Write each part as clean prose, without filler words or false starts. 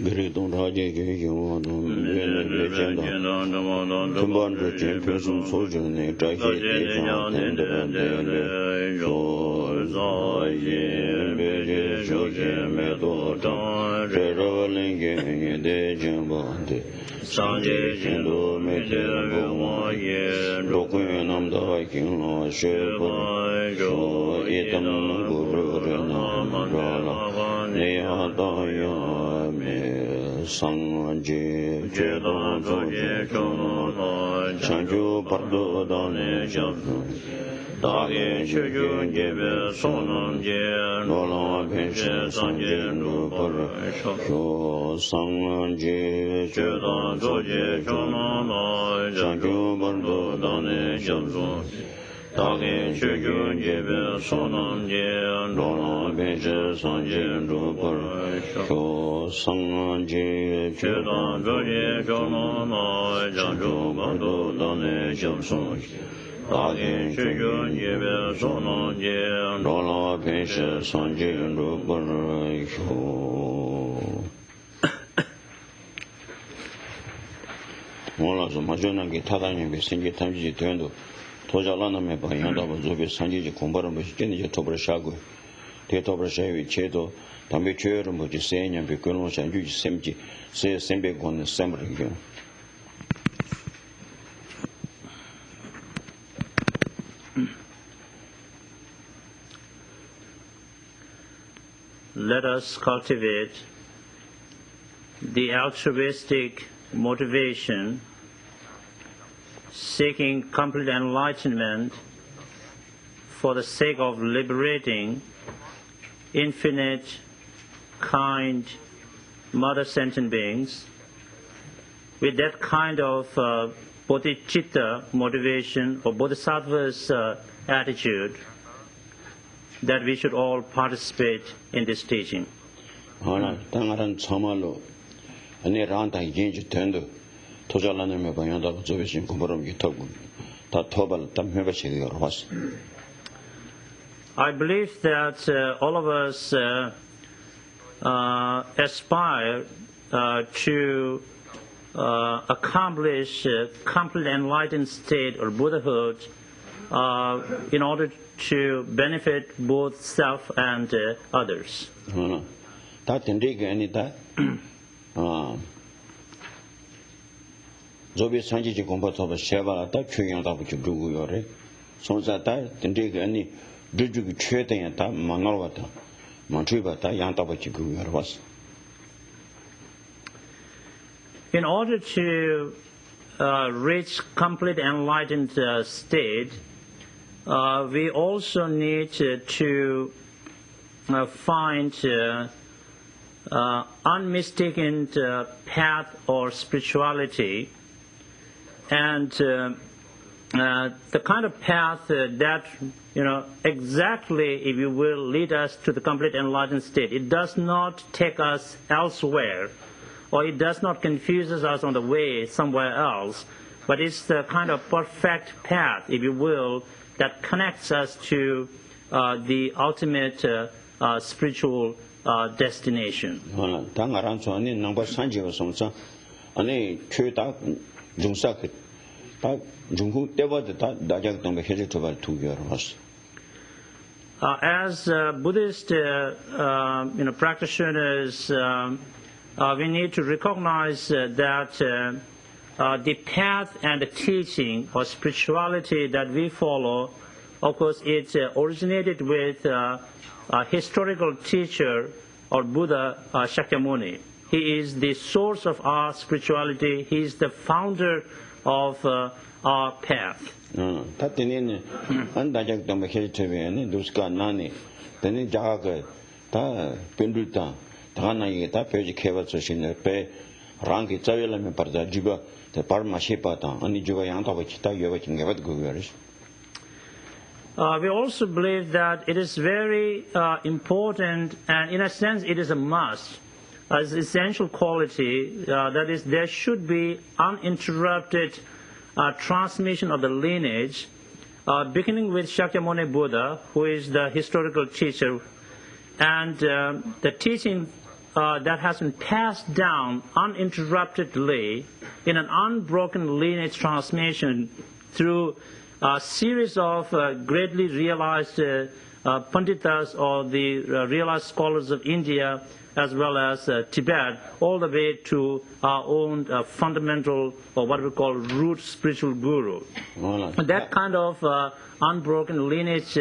Gridon Raja Gayon, Legenda, Tumban Virgin, Person Sojourn, Traki, Sanjay Jendo, Metal, Rokunam, the Viking, Shepherd, Etam, Guru, Neadaya, Sanji, Jedon, Sanju, Pardo, Dane, Dage, Shujun, Jebe, Sonam, Jen, Nola, Benche, Sanjin, Rupar, Sanji, Jedon, Zoje, Jonan, Sanju, Pardo, Dane, Jamson. Dage, Shujun, Jebe, Sonam, Jen, Nola, Benche, Sanjin, Rupar, Sanji, Jedon, Zoje, Jonan, Sanju, Pardo, Dane, Jamson. Dage, Shujun, Jebe, Sonam, Jen, Nola, Benche, Sanjin, Rupar, 몰라서 마저나게 타다니면 생기 탐지 되는도 도자라나면 방향다고 저게 산지지 공부를 뭐 시키는 저 토브를 샤고 대토브를 샤위 제도 담배 죄를 뭐지 세냐 비권을 산주지 셈지 세 셈배 권는 셈을 Let us cultivate the altruistic motivation seeking complete enlightenment for the sake of liberating infinite, kind, mother sentient beings with that kind of bodhicitta motivation or bodhisattva's attitude that we should all participate in this teaching. 아니 란다 이제 된도 도자라는 방향다고 저기신 공부를 기타고 다 토발 담 해봐시게 왔어. I believe that all of us aspire to accomplish complete enlightened state or Buddhahood in order to benefit both self and others. 다 된대게 아니다. 저비 상지지 공부하다 쉐바라다 추경하다 부주고요래. 손자다 된대게 아니 주주기 최대야다 만나러왔다. 만추이바다 양다 부주고요래 왔어. In order to reach complete enlightened state, we also need to find unmistaken path or spirituality, and the kind of path that exactly, if you will, lead us to the complete enlightened state. It does not take us elsewhere, or it does not confuse us on the way somewhere else, but it's the kind of perfect path, if you will, that connects us to the ultimate spiritual destination. As Buddhist practitioners, we need to recognize that the path and the teaching or spirituality that we follow, of course, it originated with a historical teacher or Buddha Shakyamuni. He is the source of our spirituality. He is the founder of our path. We also believe that it is very important, and in a sense it is a must, as essential quality, that is, there should be uninterrupted transmission of the lineage, beginning with Shakyamuni Buddha, who is the historical teacher, and the teaching that has been passed down uninterruptedly in an unbroken lineage transmission through a series of greatly realized Panditas or the realized scholars of India as well as Tibet, all the way to our own fundamental or what we call root spiritual guru. That kind of unbroken lineage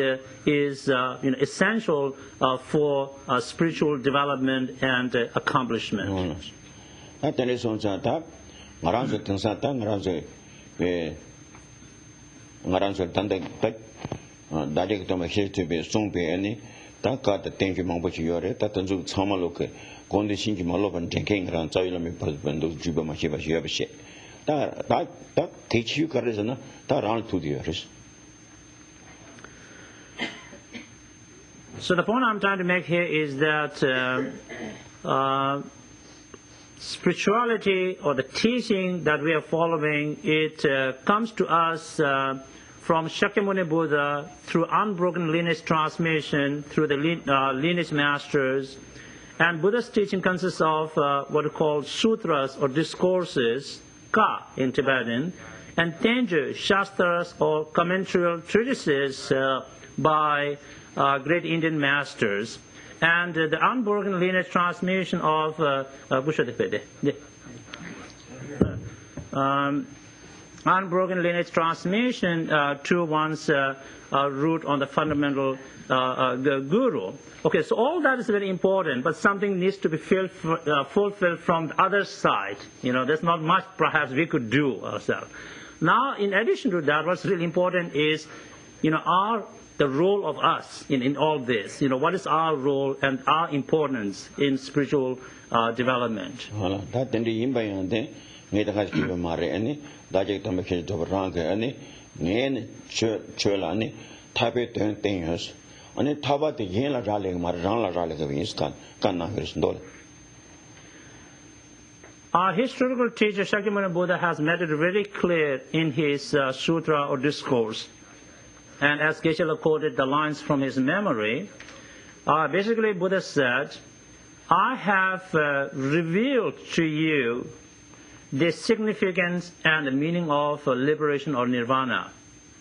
is essential for spiritual development and accomplishment. So the point I'm trying to make here is that spirituality or the teaching that we are following, it comes to us from Shakyamuni Buddha through unbroken lineage transmission through the lineage masters. And Buddha's teaching consists of what are called sutras or discourses, ka in Tibetan, and tenju, shastras or commentarial treatises by great Indian masters. And the unbroken lineage transmission of unbroken lineage transmission to one's root on the fundamental guru. Okay, so all that is very important, but something needs to be fulfilled from the other side. There's not much perhaps we could do ourselves. Now, in addition to that, what's really important is, the role of us in all this. What is our role and our importance in spiritual development? Our historical teacher Shakyamuni Buddha has made it very clear in his sutra or discourse. And as Geshe quoted the lines from his memory, basically Buddha said, I have revealed to you the significance and the meaning of liberation or nirvana,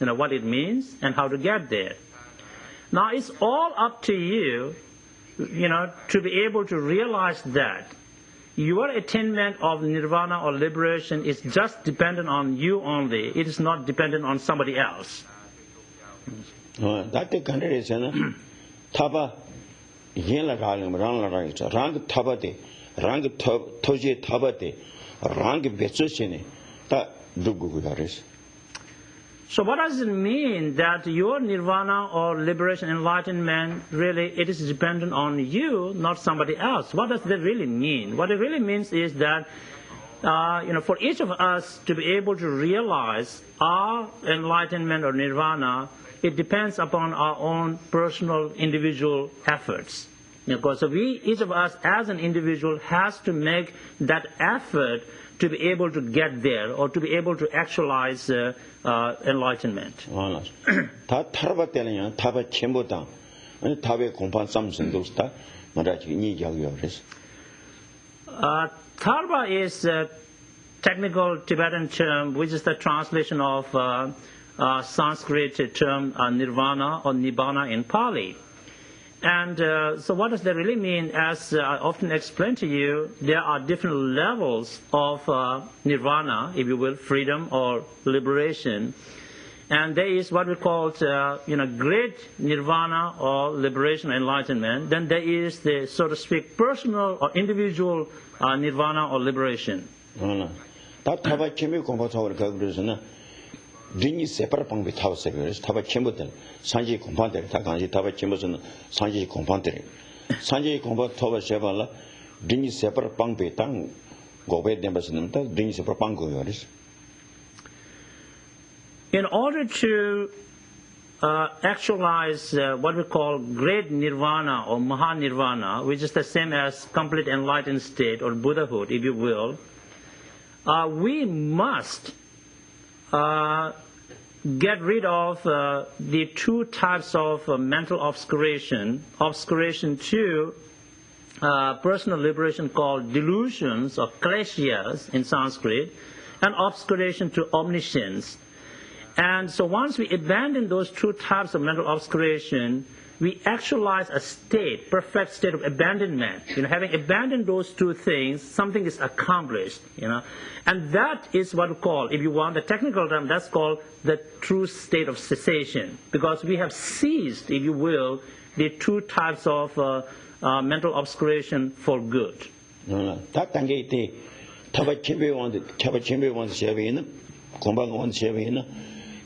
what it means and how to get there. Now it's all up to you, to be able to realize that your attainment of nirvana or liberation is just dependent on you only. It is not dependent on somebody else. That the country is Taba Yela Rang Tabate, Rang Toji Tabate, Rang Betsushini, that Dugugaris. So what does it mean that your nirvana or liberation, enlightenment, really it is dependent on you, not somebody else? What does that really mean? What it really means is that for each of us to be able to realize our enlightenment or nirvana, it depends upon our own personal individual efforts. Because each of us as an individual has to make that effort to be able to get there or to be able to actualize enlightenment. Tharva is a technical Tibetan term which is the translation of Sanskrit term nirvana or nibbana in Pali. And so what does that really mean? As I often explain to you, there are different levels of nirvana, if you will, freedom or liberation. And there is what we call, great nirvana or liberation, enlightenment. Then there is the, so to speak, personal or individual nirvana or liberation. Dini separa pangbi taba seberes taba chemboten sanji kompandere takanji taba chembosen sanji kompandere sanji kompa taba sebala dini separa pangbi tang gobe dembasen ta dini separa panggo yoris. In order to actualize what we call great nirvana or mahanirvana, which is the same as complete enlightened state or Buddhahood, if you will, we must get rid of the two types of mental obscuration to personal liberation called delusions or kleshyas in Sanskrit, and obscuration to omniscience. And so once we abandon those two types of mental obscuration, we actualize a state, perfect state of abandonment. Having abandoned those two things, something is accomplished. And that is what we call, if you want the technical term, that's called the true state of cessation. Because we have ceased, if you will, the two types of mental obscuration for good.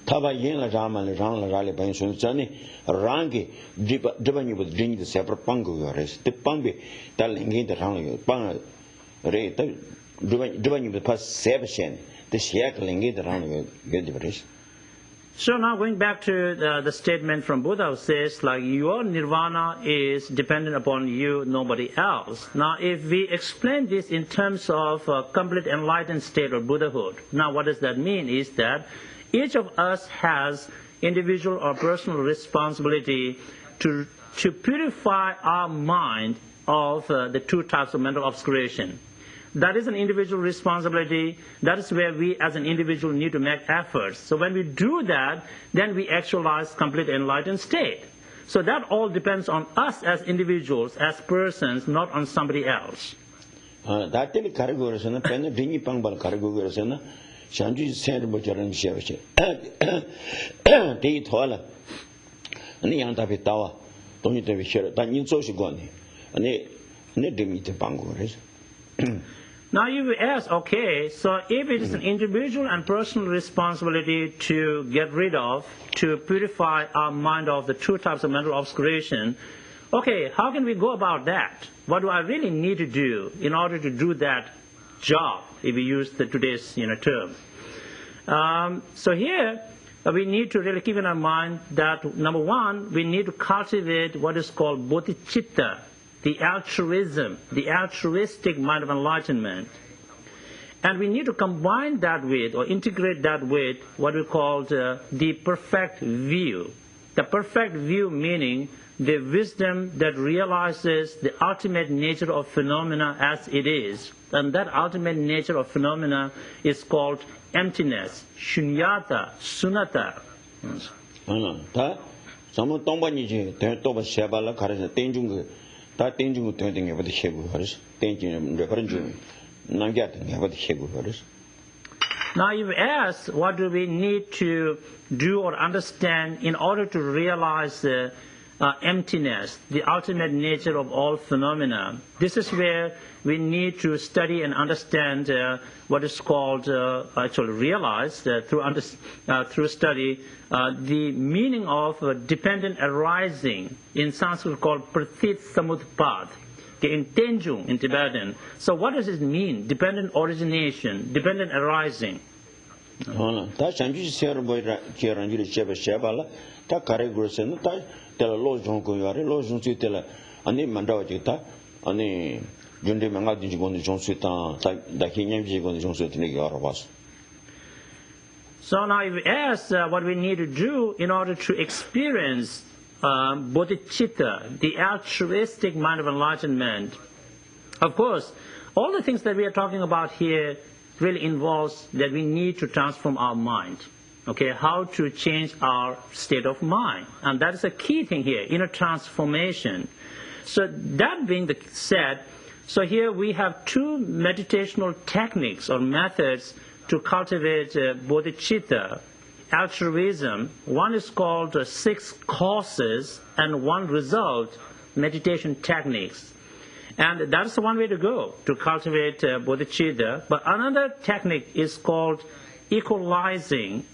Taba yin la rama le rang la rale bayin sun zani rangi driba ni bu ding de separ pangu yores de pangbe dal ngi de rang yo pang re ta driba ni bu pas sebchen de siak lingi de rang yo de bres. So now going back to the statement from Buddha who says like your nirvana is dependent upon you, nobody else. Now if we explain this in terms of complete enlightened state of Buddhahood, now what does that mean is that each of us has individual or personal responsibility to purify our mind of the two types of mental obscuration. That is an individual responsibility. That is where we as an individual need to make efforts. So when we do that, then we actualize complete enlightened state. So that all depends on us as individuals, as persons, not on somebody else. Shanju send Bojaran Shevche. Day Tola. And the young David Tower, don't you tell me share that you so she gone. And they meet the Bangores. Now you will ask, okay, so if it is an individual and personal responsibility to get rid of, to purify our mind of the two types of mental obscuration, okay, how can we go about that? What do I really need to do in order to do that job, if we use today's term? So here we need to really keep in our mind that number one, we need to cultivate what is called bodhicitta, the altruism, the altruistic mind of enlightenment. And we need to combine that with, or integrate that with, what we call the perfect view. The perfect view meaning the wisdom that realizes the ultimate nature of phenomena as it is. And that ultimate nature of phenomena is called emptiness, shunyata, sunata. Now you've asked, what do we need to do or understand in order to realize emptiness, the ultimate nature of all phenomena? This is where we need to study and understand what is called, actually realize through study, the meaning of dependent arising, in Sanskrit called pratit samutpad, in Tenzin in Tibetan. So what does it mean? Dependent origination, dependent arising. So now if we ask what we need to do in order to experience bodhicitta, the altruistic mind of enlightenment, of course, all the things that we are talking about here really involves that we need to transform our mind. Okay, how to change our state of mind. And that is a key thing here, inner transformation. So that being said, so here we have two meditational techniques or methods to cultivate bodhicitta, altruism. One is called 6 causes and 1 result meditation techniques. And that's one way to go to cultivate bodhicitta. But another technique is called equalizing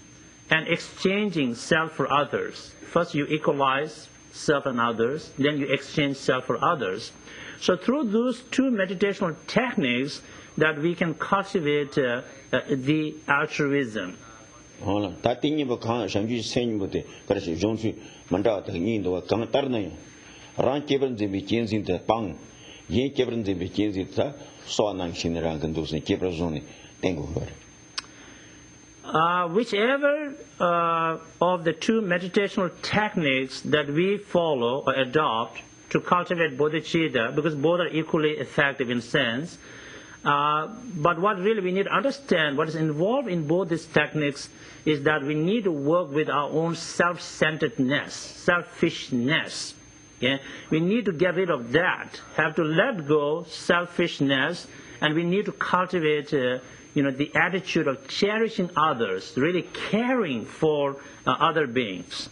and exchanging self for others. First you equalize self and others, then you exchange self for others. So through those two meditational techniques that we can cultivate the altruism. Whichever of the two meditational techniques that we follow or adopt, to cultivate bodhicitta because both are equally effective in sense. But what really we need to understand, what is involved in both these techniques is that we need to work with our own self-centeredness, selfishness. Yeah? We need to get rid of that, have to let go selfishness, and we need to cultivate the attitude of cherishing others, really caring for other beings.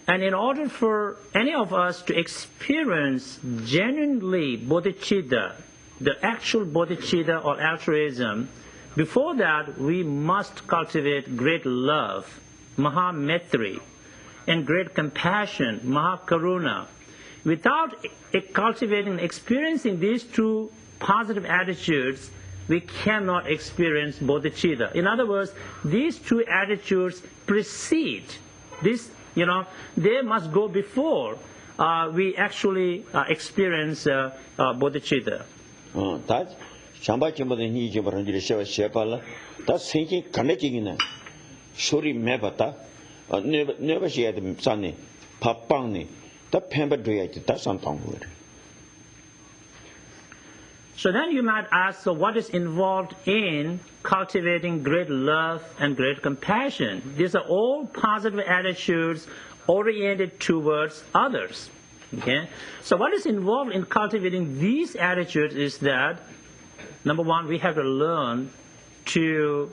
And in order for any of us to experience genuinely bodhicitta, the actual bodhicitta or altruism, before that we must cultivate great love, maha-maitri, and great compassion, maha-karuna. Without cultivating and experiencing these two positive attitudes, we cannot experience bodhicitta. In other words, these two attitudes precede this. They must go before we actually experience bodhicitta. So then you might ask, so what is involved in cultivating great love and great compassion? These are all positive attitudes oriented towards others. Okay? So what is involved in cultivating these attitudes is that, number one, we have to learn to,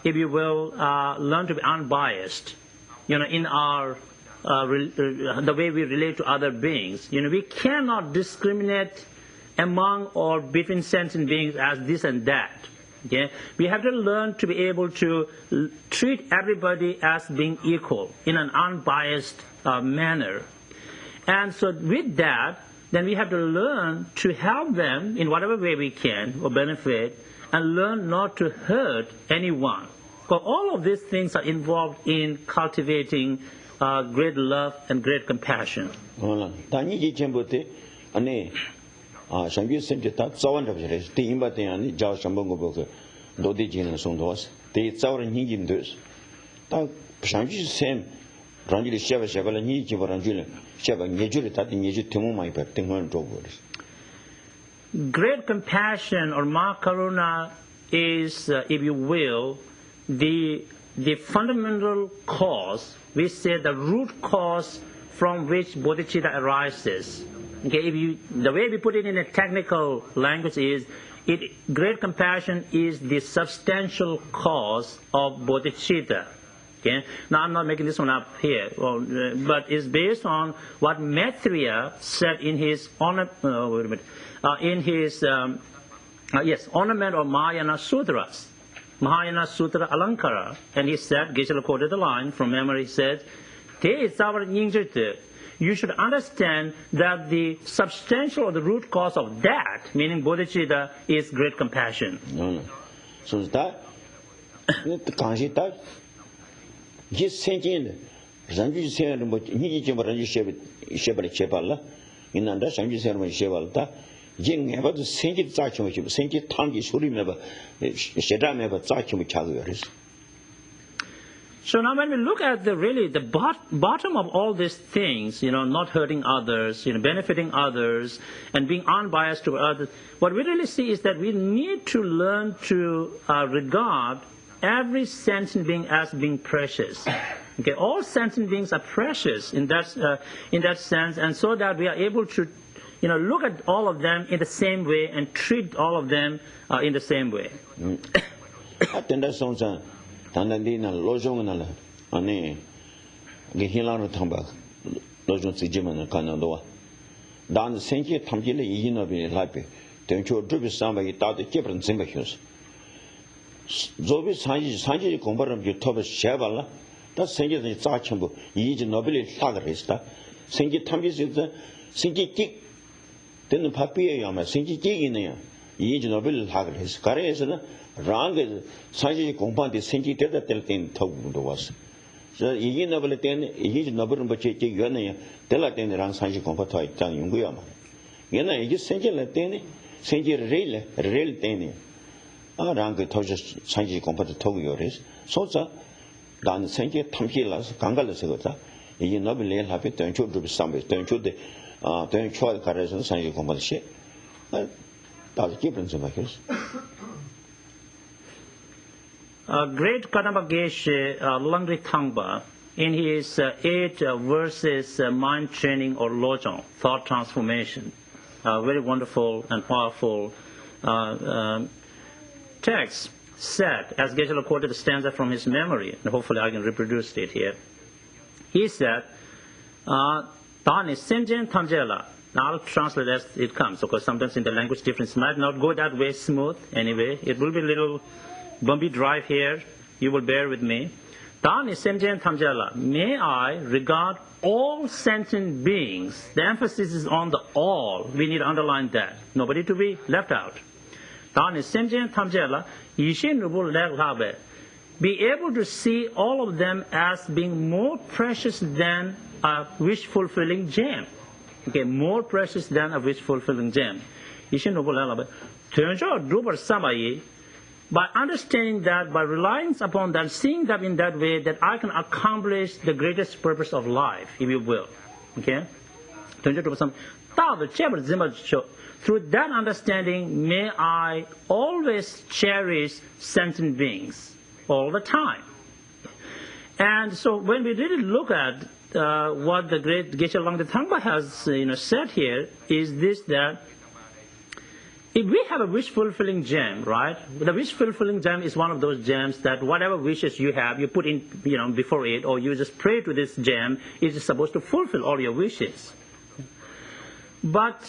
if you will, learn to be unbiased, in our the way we relate to other beings. We cannot discriminate among or between sentient beings as this and that. Okay? We have to learn to be able to treat everybody as being equal in an unbiased manner. And so with that, then we have to learn to help them in whatever way we can or benefit, and learn not to hurt anyone. So all of these things are involved in cultivating great love and great compassion. Great compassion or maha-karuna is, if you will, the fundamental cause, we say the root cause from which bodhicitta arises. Okay, the way we put it in a technical language is, great compassion is the substantial cause of bodhicitta. Okay? Now I'm not making this one up here, but it's based on what Maitreya said in his ornament or Mahayana Sutras, Mahayana Sutra Alankara, and he said, Geshe quoted the line from memory, he said, you should understand that the substantial or the root cause of that, meaning bodhicitta, is great compassion. So that So now when we look at the bottom of all these things, not hurting others, benefiting others, and being unbiased to others, what we really see is that we need to learn to regard every sentient being as being precious. Okay, all sentient beings are precious in that sense, and so that we are able to look at all of them in the same way and treat all of them in the same way. Tandandina Lojong Ane Gihilan Tamba Lojon Sijiman Kanado. Dan Senki Tamjili Yinobi Lapi, Tencho Drubi Samba Yita Kipran Zimbahus. Zobi Sanji Gombaram Yutoba Shavala, that Senki the Zachambu, Yiji Nobili Sagarista, Senki Tambis is the Senki Gig, then the Papi Yama, Senki Gig in there, Yiji Nobili Hagaris, Kares. Rang Sanji Compandi Senki Telatin Togu was. So Yin Nobility, Yin Nobilum Bachiki Yania, Telatin Rang Sanji Compatoi, Tang Yunguyama. 얘는 이게 생길래 때네 생길 레일 때네 아 랑그 토저 상지 공부도 토고요레스 소자 난 생계 탐기라서 강갈려서 거다 이게 너블레 하베 던초도 삼베 던초데 던초 가래서 상지 공부도 시 다들 기분 좀 하겠어 Great Kadampa Geshe Langri Thangpa, in his 8 verses mind training or lojong, thought transformation, very wonderful and powerful text, said, as Geshe quoted the stanza from his memory, and hopefully I can reproduce it here. He said, Tani Senjen Tamjela. Now I'll translate as it comes, because sometimes in the language difference might not go that way smooth. Anyway, it will be a little bumpy drive here. You will bear with me. Tani Senjen Tamjela. May I regard all sentient beings. The emphasis is on the all. We need to underline that. Nobody to be left out. Tani Senjen Tamjela. Yishin Rubul Leglabe. Be able to see all of them as being more precious than a wish-fulfilling gem. Okay, more precious than a wish-fulfilling gem. Yishin Rubul Leglabe. Tenjo Drubar Samayi. By understanding that, by relying upon that, seeing that in that way, that I can accomplish the greatest purpose of life, if you will. Okay? Through that understanding, may I always cherish sentient beings all the time. And so when we really look at what the great Geshe Langri Thangpa has said here, is this, that if we have a wish-fulfilling gem, right? The wish-fulfilling gem is one of those gems that whatever wishes you have, you put in, before it, or you just pray to this gem, it is supposed to fulfill all your wishes. But,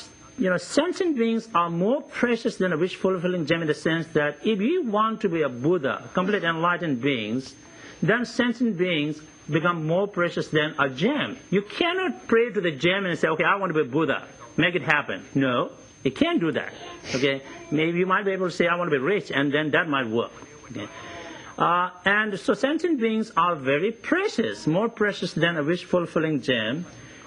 sentient beings are more precious than a wish-fulfilling gem in the sense that if you want to be a Buddha, complete enlightened beings, then sentient beings become more precious than a gem. You cannot pray to the gem and say, okay, I want to be a Buddha. Make it happen. No. You can't do that. Okay, maybe you might be able to say, I want to be rich, and then that might work. Okay, and so sentient beings are very precious, more precious than a wish-fulfilling gem,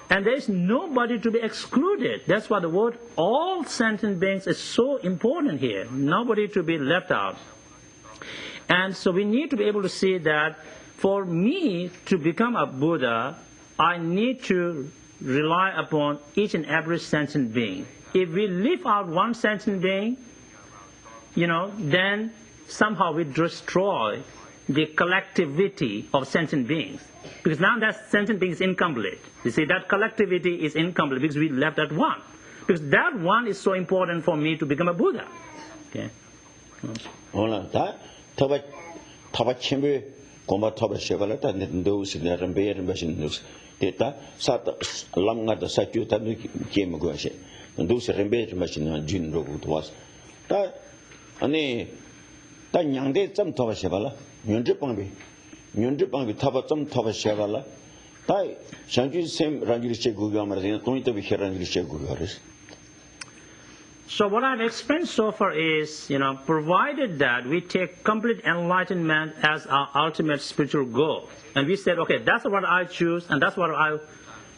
and there is nobody to be excluded. That's why the word all sentient beings is so important here. Nobody to be left out. And so we need to be able to see that for me to become a Buddha, I need to rely upon each and every sentient being. If we leave out one sentient being, then somehow we destroy the collectivity of sentient beings. Because now that sentient being is incomplete. You see, that collectivity is incomplete because we left that one. Because that one is so important for me to become a Buddha. Okay. those remember machine jin ro was ta ani ta nyangde cham thawa sebala nyonje pangbi thaba cham thawa sebala ta sangju sem rangi che gu ga mar din toni to bi rangi che gu ga res. So what I've explained so far is, provided that we take complete enlightenment as our ultimate spiritual goal, and we said, okay, that's what I choose, and that's what I,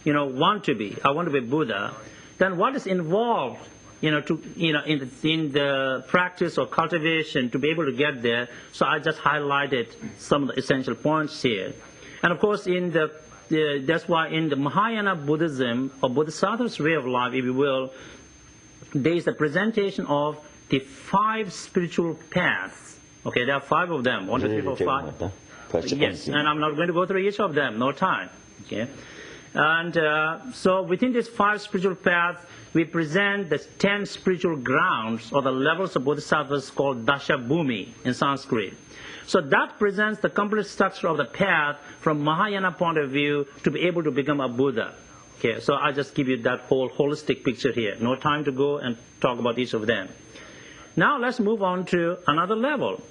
want to be. I want to be Buddha. Then what is involved, in the practice or cultivation to be able to get there? So I just highlighted some of the essential points here, and of course, that's why in the Mahayana Buddhism or Bodhisattva's way of life, if you will, there is a presentation of the 5 spiritual paths. Okay, there are 5 of them. 1, 2, 3, 4, 5. Yes, and I'm not going to go through each of them. No time. Okay, and so within these 5 spiritual paths, we present the 10 spiritual grounds or the levels of bodhisattvas called Dasha Bhumi in Sanskrit. So that presents the complete structure of the path from Mahayana point of view to be able to become a Buddha. Okay, so I'll just give you that whole holistic picture here. No time to go and talk about each of them. Now let's move on to another level.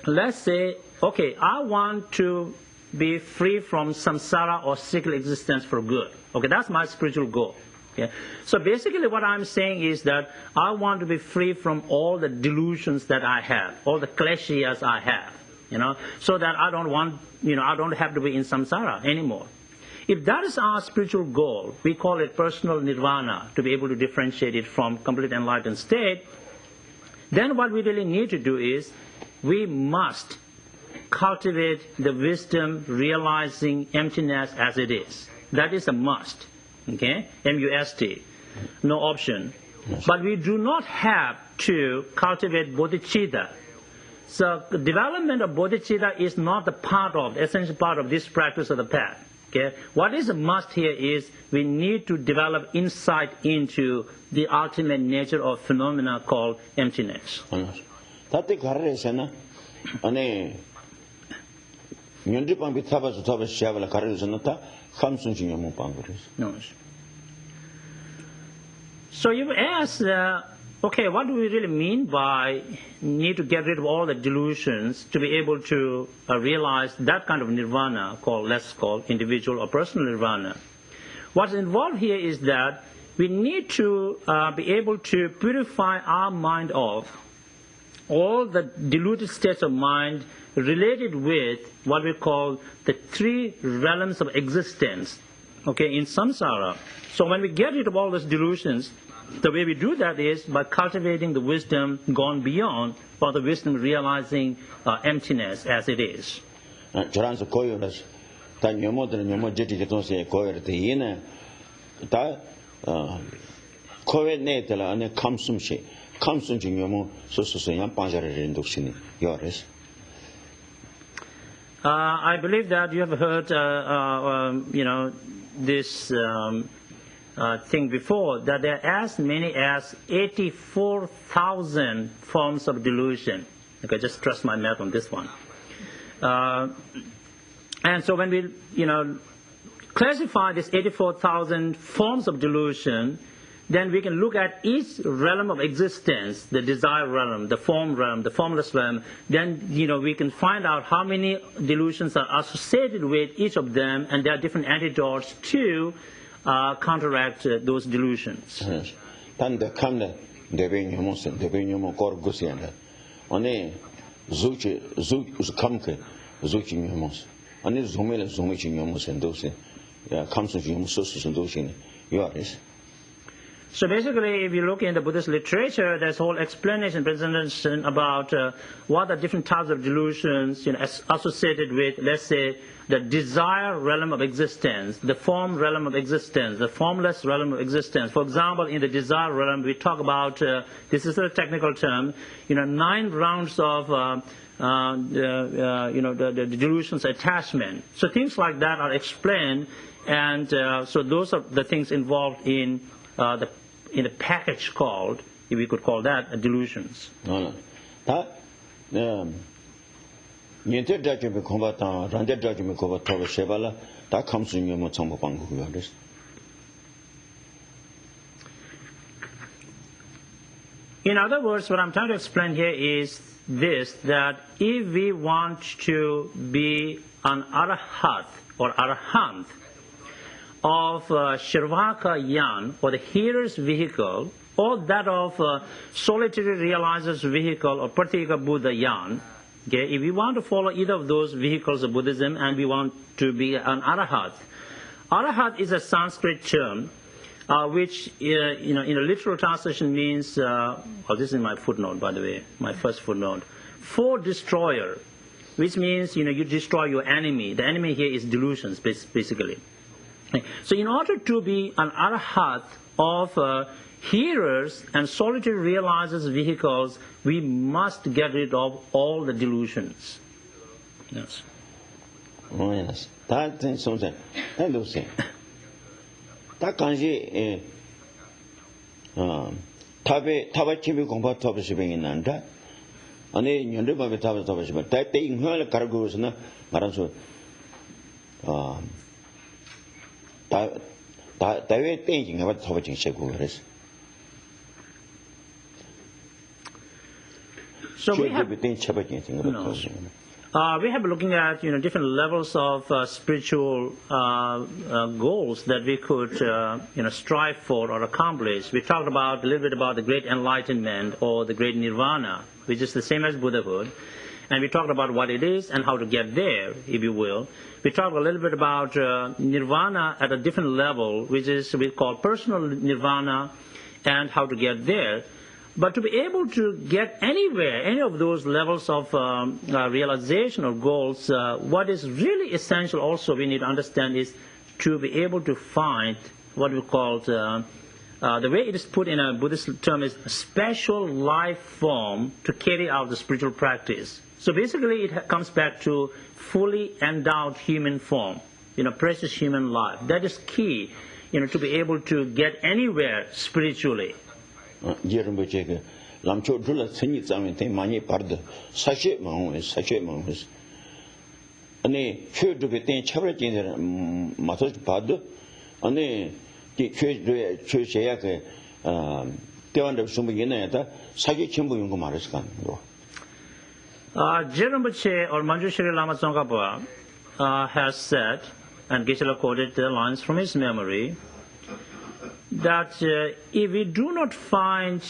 Let's say, okay, I want to be free from samsara or cyclical existence for good. Okay, that's my spiritual goal. Okay? So basically what I'm saying is that I want to be free from all the delusions that I have, all the kleshas I have, so that I don't want, I don't have to be in samsara anymore. If that is our spiritual goal, we call it personal nirvana, to be able to differentiate it from complete enlightened state, then what we really need to do is we must cultivate the wisdom realizing emptiness as it is. That is a must. Okay? M-U-S-T. No option. Yes. But we do not have to cultivate bodhicitta. So the development of bodhicitta is not the essential part of this practice of the path. Okay? What is a must here is we need to develop insight into the ultimate nature of phenomena called emptiness. Tate 가르쳐서나 아니 연주방 비타바서 타바 시작을 가르쳐서나 다 감순증이 못 방거리스. No. So you ask, okay, what do we really mean by need to get rid of all the delusions to be able to realize that kind of nirvana let's call individual or personal nirvana? What's involved here is that we need to be able to purify our mind of all the deluded states of mind related with what we call the three realms of existence, okay, in samsara. So when we get rid of all those delusions, the way we do that is by cultivating the wisdom gone beyond, or the wisdom realizing emptiness as it is. 저란서 고요라서 다 녀모들은 녀모 제지게 동시에 고요를 대이네 다 코에 내들라 안에 감숨증 녀모 소소서 양 방자를 독신이 요레스. I believe that you have heard, this thing before, that there are as many as 84,000 forms of delusion. Okay, just trust my math on this one. And so when we, classify this 84,000 forms of delusion, then we can look at each realm of existence, the desire realm, the form realm, the formless realm. Then, we can find out how many delusions are associated with each of them, and there are different antidotes to counteract those delusions. 단데 칸데 대변요모 거르고시한다. 아니 zuchi kamke zuchi 녀모스. 아니 좀멜 좀치 녀모스 도세. 야 감수 녀모스 도시네. 요아레스. So basically, if you look in the Buddhist literature, there's a whole explanation, presentation about what are different types of delusions associated with, let's say, the desire realm of existence, the form realm of existence, the formless realm of existence. For example, in the desire realm, we talk about, this is a technical term, 9 rounds of the delusions attachment. So things like that are explained, and so those are the things involved in the package called, if we could call that, delusions. In other words, what I'm trying to explain here is this, that if we want to be an arahat or arahant of Shirvaka Yan, or the hearer's vehicle, or that of solitary realizer's vehicle, or Pratyeka Buddha Yan, okay, if we want to follow either of those vehicles of Buddhism and we want to be an arahat. Arahat is a Sanskrit term which, in a literal translation means, this is my footnote, by the way, my first footnote, for destroyer, which means, you destroy your enemy. The enemy here is delusions, basically. So in order to be an arahat of hearers and solitary realizers' vehicles, we must get rid of all the delusions. Yes. Oh, yes. That thing something. I do say. That kanji tabachibi 공부 타바시뱅이 난다. 아니 연대법에 타바시바. 다때 인형을 가르고서는 말한서 다외 땡징 해봐 타바징 셰고 그래서. So we have been looking at different levels of spiritual goals that we could strive for or accomplish. We talked about a little bit about the great enlightenment or the great nirvana, which is the same as Buddhahood, And we talked about what it is and how to get there, if you will. We talked a little bit about nirvana at a different level, which is we call personal nirvana, and how to get there. But to be able to get anywhere, any of those levels of realization or goals, what is really essential also we need to understand is to be able to find what we call, the way it is put in a Buddhist term is a special life form to carry out the spiritual practice. So basically it comes back to fully endowed human form, precious human life. That is key, to be able to get anywhere spiritually. lamcho drula tsini tsamen te mani pardo sashe mangwes ane chö dupe ten chabra jin maso pardo ane ki chö cheya ke tewan de sumbu yena ta sage chembu yung ko mares kan ro Rinpoche or Manjushri Lama Tsongkhapa has said, and Geshe quoted the lines from his memory, that if we do not find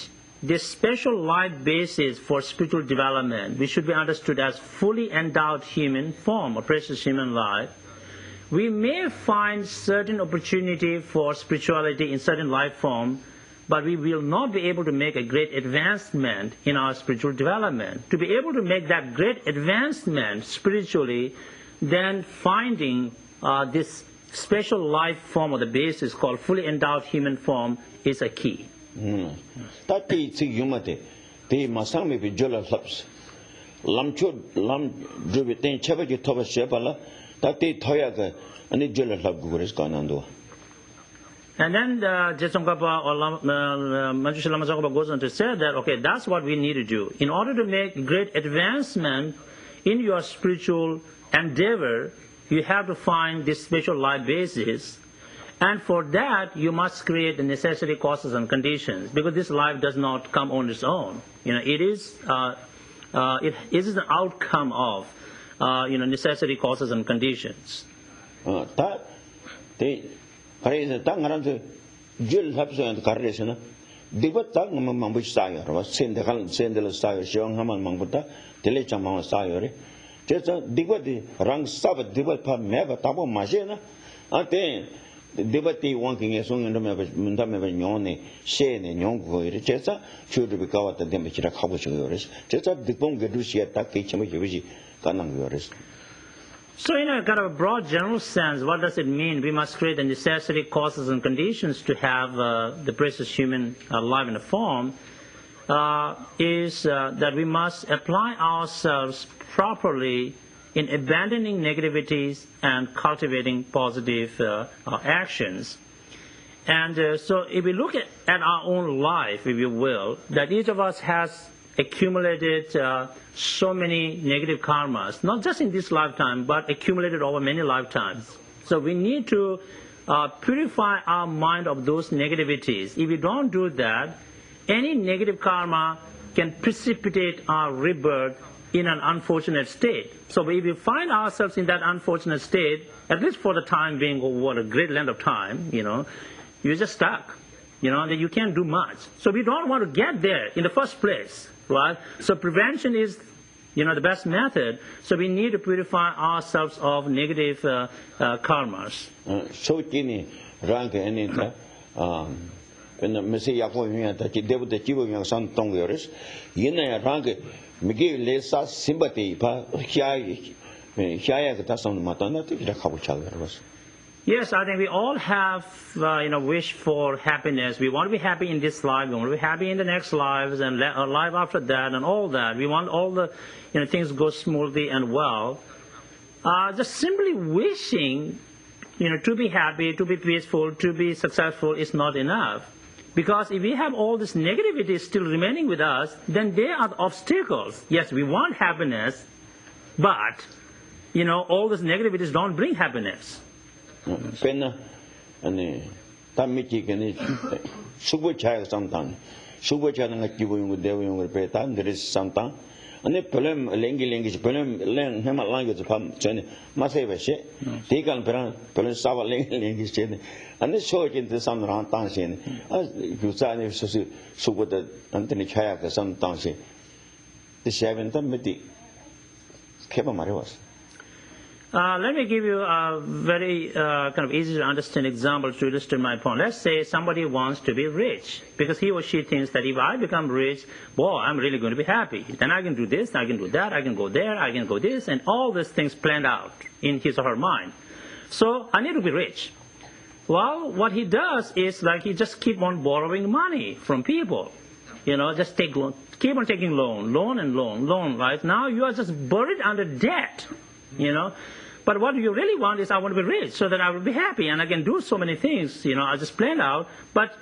this special life basis for spiritual development, which should be understood as fully endowed human form or precious human life, we may find certain opportunity for spirituality in certain life form, but we will not be able to make a great advancement in our spiritual development. To be able to make that great advancement spiritually, then finding this special life form or the basis called fully endowed human form is a key. Tati tsi yumate te masang me jola slaps lamcho lam jubi ten chaba ki thoba shepala tati thoya ka ani jola slap gures kanando. And then Tsongkhapa or Manjushri Lama Tsongkhapa goes on to say that, okay, that's what we need to do. In order to make great advancement in your spiritual endeavor, you have to find this special life basis. And for that, you must create the necessary causes and conditions, because this life does not come on its own. It is an outcome of necessary causes and conditions. Kare ta ngaran jul hapso and karresena dibat ta mambu sayo ro sendel sayo shong haman mangbuta tele chamang sayo re jesa dibat rang sab dibat pa meba tabo majena ate dibati wanking esong ndo meba meba nyone shene nyongo re jesa chudu bi kawata dembe chira khabu chiyo re jesa dipong gedu sia ta ke chama yebi kanang yo re. So in a kind of a broad general sense, what does it mean? We must create the necessary causes and conditions to have the precious human life in a form, is that we must apply ourselves properly in abandoning negativities and cultivating positive actions. And so if we look at our own life, if you will, that each of us has accumulated so many negative karmas, not just in this lifetime, but accumulated over many lifetimes. So we need to purify our mind of those negativities. If we don't do that, any negative karma can precipitate our rebirth in an unfortunate state. So if we find ourselves in that unfortunate state, at least for the time being, over a great length of time, you're just stuck. That you can't do much. So we don't want to get there in the first place. Right? So prevention is, the best method. So we need to purify ourselves of negative karmas. So kini rank anita when the Messiah that the devil the jibo yang san tong yoris yina rank migi lesa sympathy pa hya ka tasam matana ti khabu chalwas. Yes, I think we all have, wish for happiness. We want to be happy in this life. We want to be happy in the next lives and a life after that and all that. We want all the, things go smoothly and well. Just simply wishing, to be happy, to be peaceful, to be successful is not enough. Because if we have all this negativity still remaining with us, then they are the obstacles. Yes, we want happiness, but, all these negativities don't bring happiness. Penna and Tamiki can Subu child sometime. Subu child and like you will do with Petan, there is sometime. And the Pelem language, Pelem learn him a language of Jenny, must have a shit. Take on Pelem Sava language, and this show it into some round dancing. As you say, so with the Anthony Chayak or some dancing. The 7th committee. kepa mare was. Let me give you a very kind of easy to understand example to illustrate my point. Let's say somebody wants to be rich because he or she thinks that if I become rich, boy, I'm really going to be happy. Then I can do this, I can do that, I can go there, I can go this, and all these things planned out in his or her mind. So I need to be rich. Well, what he does is like he just keep on borrowing money from people. Just take loan, keep on taking loan, right? Now you are just buried under debt, But what you really want is I want to be rich so that I will be happy and I can do so many things, I just planned out. But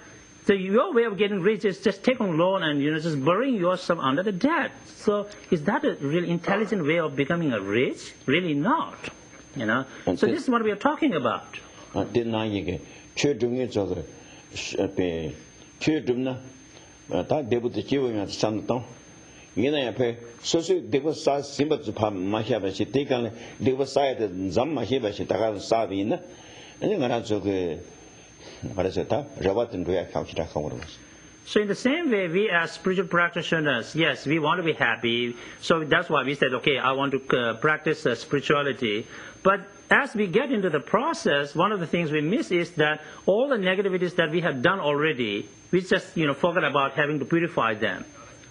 your way of getting rich is just take on loan and, just burying yourself under the debt. So is that a really intelligent way of becoming a rich? Really not, So this is what we are talking about. Sosu deva sa simba zupa mahia bashi tekan deva sa de zam mahia bashi taga sa bina ani ngara zoge ngara zeta rawatin doya khawchita khawros. So in the same way, we as spiritual practitioners, yes, we want to be happy. So that's why we said, okay, I want to practice spirituality. But as we get into the process, one of the things we miss is that all the negativities that we have done already, we just forget about having to purify them.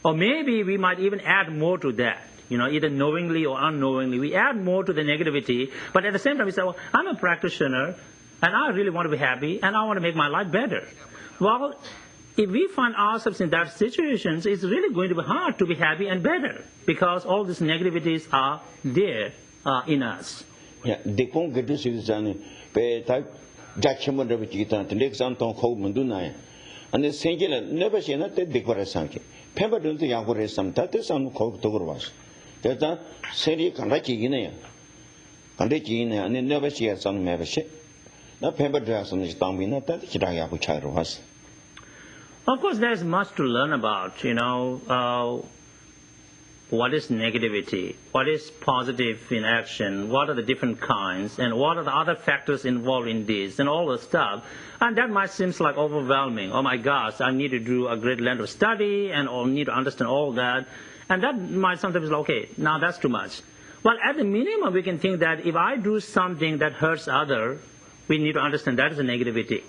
Or maybe we might even add more to that, either knowingly or unknowingly. We add more to the negativity, but at the same time we say, well, I'm a practitioner, and I really want to be happy, and I want to make my life better. Well, if we find ourselves in that situation, it's really going to be hard to be happy and better, because all these negativities are there in us. Yeah, the congress is an judgment of the next Anton Coleman, and the singular never seen that the decoration. Pember don't the Yagore some tatters on Coke Togoras. There's that Seri Kanaki in there. Kanaki in there, and then never see some membership. Not Pember dress on his tongue, not that Chirayaku child was. Of course, there's much to learn about, what is negativity, what is positive in action, what are the different kinds, and what are the other factors involved in this, and all the stuff. And that might seem like overwhelming. Oh my gosh, I need to do a great length of study, and I need to understand all that. And that might sometimes be like, okay, now that's too much. Well, at the minimum, we can think that if I do something that hurts others, we need to understand that is a negativity.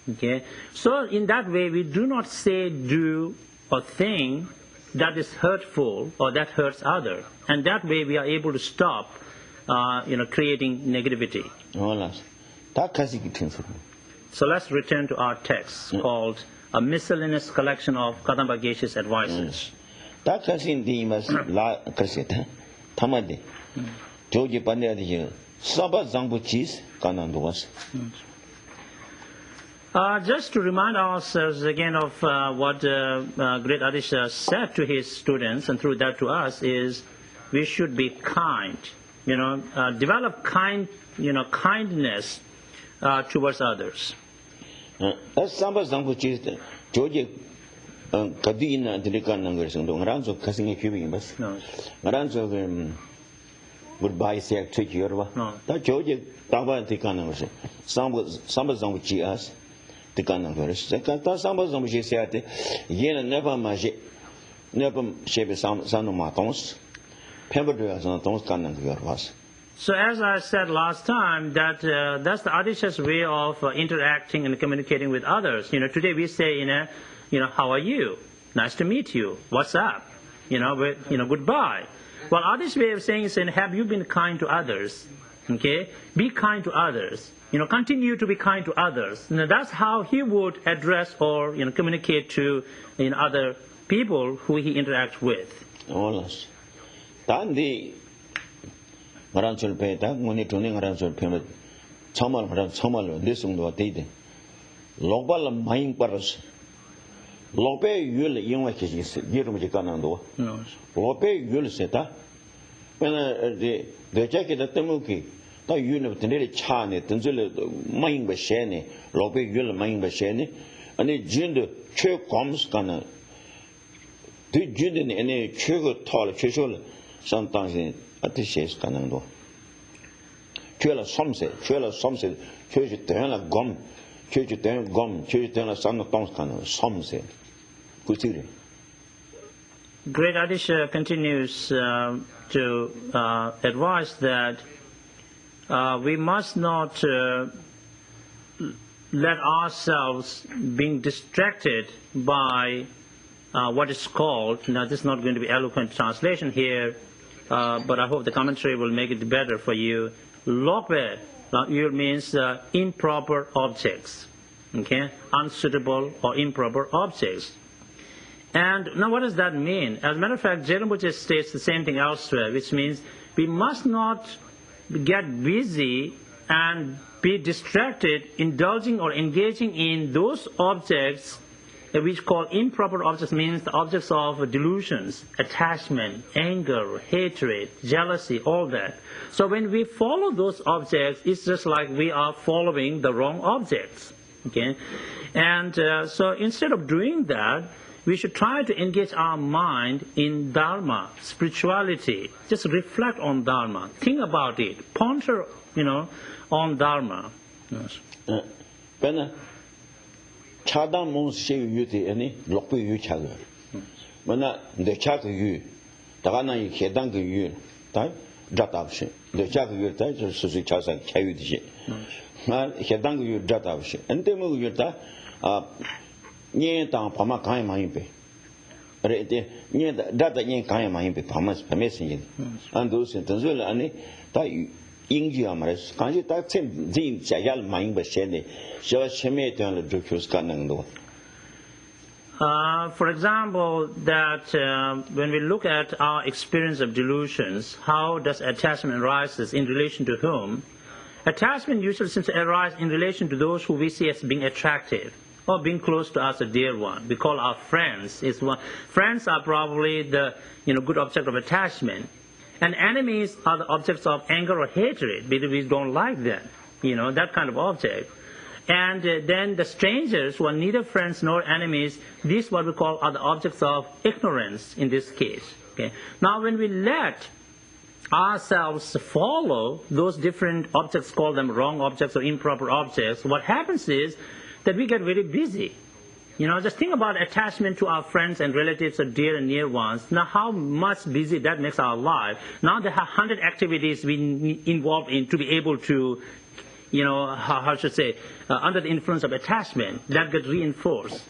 Okay? So in that way, we do not say, do, or think that is hurtful or that hurts others. And that way we are able to stop, creating negativity. So let's return to our text called A Miscellaneous Collection of Kadampa Geshe's Advices. Just to remind ourselves again of what great Adisha said to his students and through that to us is we should be kind, develop kindness towards others. Goodbye, say to you. That Georgia Tava Tikan was the Kanan verse. That's some she said, Yen never magic, never shape some of my tones. Pemberton on those Kanan was. So as I said last time, that's the Adisha's way of interacting and communicating with others. Today we say, how are you? Nice to meet you. What's up? Goodbye. Well, Adish's way of saying is, have you been kind to others? Okay? Be kind to others. Continue to be kind to others. That's how he would address or communicate to other people who he interacts with. Lope yul yingwa kishis yirum jikanando. Lope yul seta. When the jacket at the mookie, the unit of the nearly chane, Tenzil mine bashene, Lope yul mine bashene, and a gender chur comes gonna do judin any sugar tall chishul sometimes at the chase canando. Chula some say, church turn a gum. Church turn a son of Tonskano, some say. Great Adisha continues to advise that we must not let ourselves being distracted by what is called, now this is not going to be eloquent translation here, but I hope the commentary will make it better for you. Lokbe means improper objects, okay, unsuitable or improper objects. And now what does that mean? As a matter of fact, Rinpoche states the same thing elsewhere, which means we must not get busy and be distracted, indulging or engaging in those objects which call improper objects, means the objects of delusions, attachment, anger, hatred, jealousy, all that. So when we follow those objects, it's just like we are following the wrong objects. Okay? And so instead of doing that, we should try to engage our mind in Dharma, spirituality. Just reflect on Dharma. Think about it. Ponder, on Dharma. Yes. 차단 몽스 유티 아니 lokpe yu 차거. mana de chak yu dagana yi hedan ge yu ta jatavshi. De chak yu ta su su chasa chayu di. Ma hedan ge yu jatavshi. Ente mo yu ta nye ta pama kai ma yin pe. Re de nye da nye kai ma yin pe pama pame sin yin. An do sin tan zul ani ta 인지 아마레스 간지 딱 진 자얄 마인 버셰네 저 셴메 되는 조큐스 가능도. For example, that when we look at our experience of delusions, how does attachment arises in relation to whom? Attachment usually seems to arise in relation to those who we see as being attractive or being close to us, a dear one. We call our friends. Friends are probably the good object of attachment. And enemies are the objects of anger or hatred because we don't like them, that kind of object. And then the strangers who are neither friends nor enemies, these what we call are the objects of ignorance in this case. Okay. Now when we let ourselves follow those different objects, call them wrong objects or improper objects, what happens is that we get very busy. Just think about attachment to our friends and relatives or dear and near ones. Now, how much busy that makes our life. Now, there are 100 activities we involved in to be able to, under the influence of attachment, that get reinforced.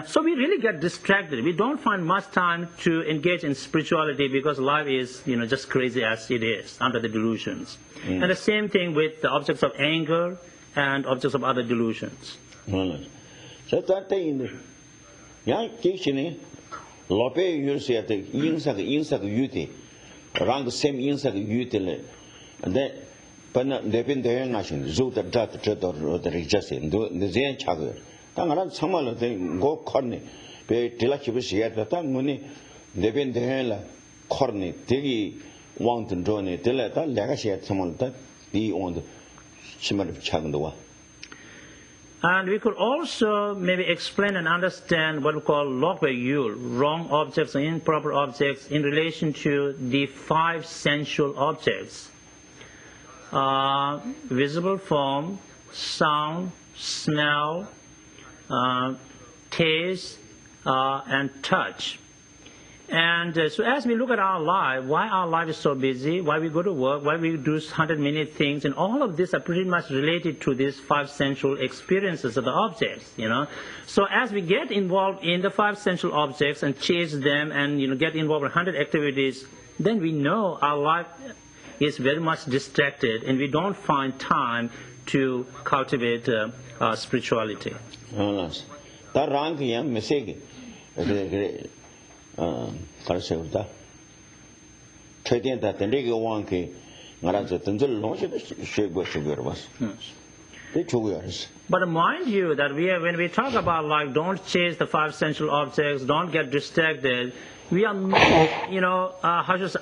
So we really get distracted. We don't find much time to engage in spirituality because life is, just crazy as it is under the delusions. And the same thing with the objects of anger and objects of other delusions. So that thing, young kitchen, Lope uses the insect uti, around the same insect util, and then, but they've been there, nothing, zoo the dot or the rejection, the Zen chugger. Tangaran Samal, they go corny, pay Tilachibus at the time money, they've been there, corny, Tiggy, want to join it, till that legacy at someone that be on the shimmer of Chagandoa. And we could also maybe explain and understand what we call lokpe yul, wrong objects and improper objects in relation to the 5 sensual objects. Visible form, sound, smell, taste, and touch. And so as we look at our life, why our life is so busy, why we go to work, why we do 100-minute things, and all of these are pretty much related to these 5 sensual experiences of the objects, So as we get involved in the 5 sensual objects and chase them and, get involved in 100 activities, then we know our life is very much distracted and we don't find time to cultivate spirituality. But mind you that when we talk about don't chase the 5 sensual objects, don't get distracted, we are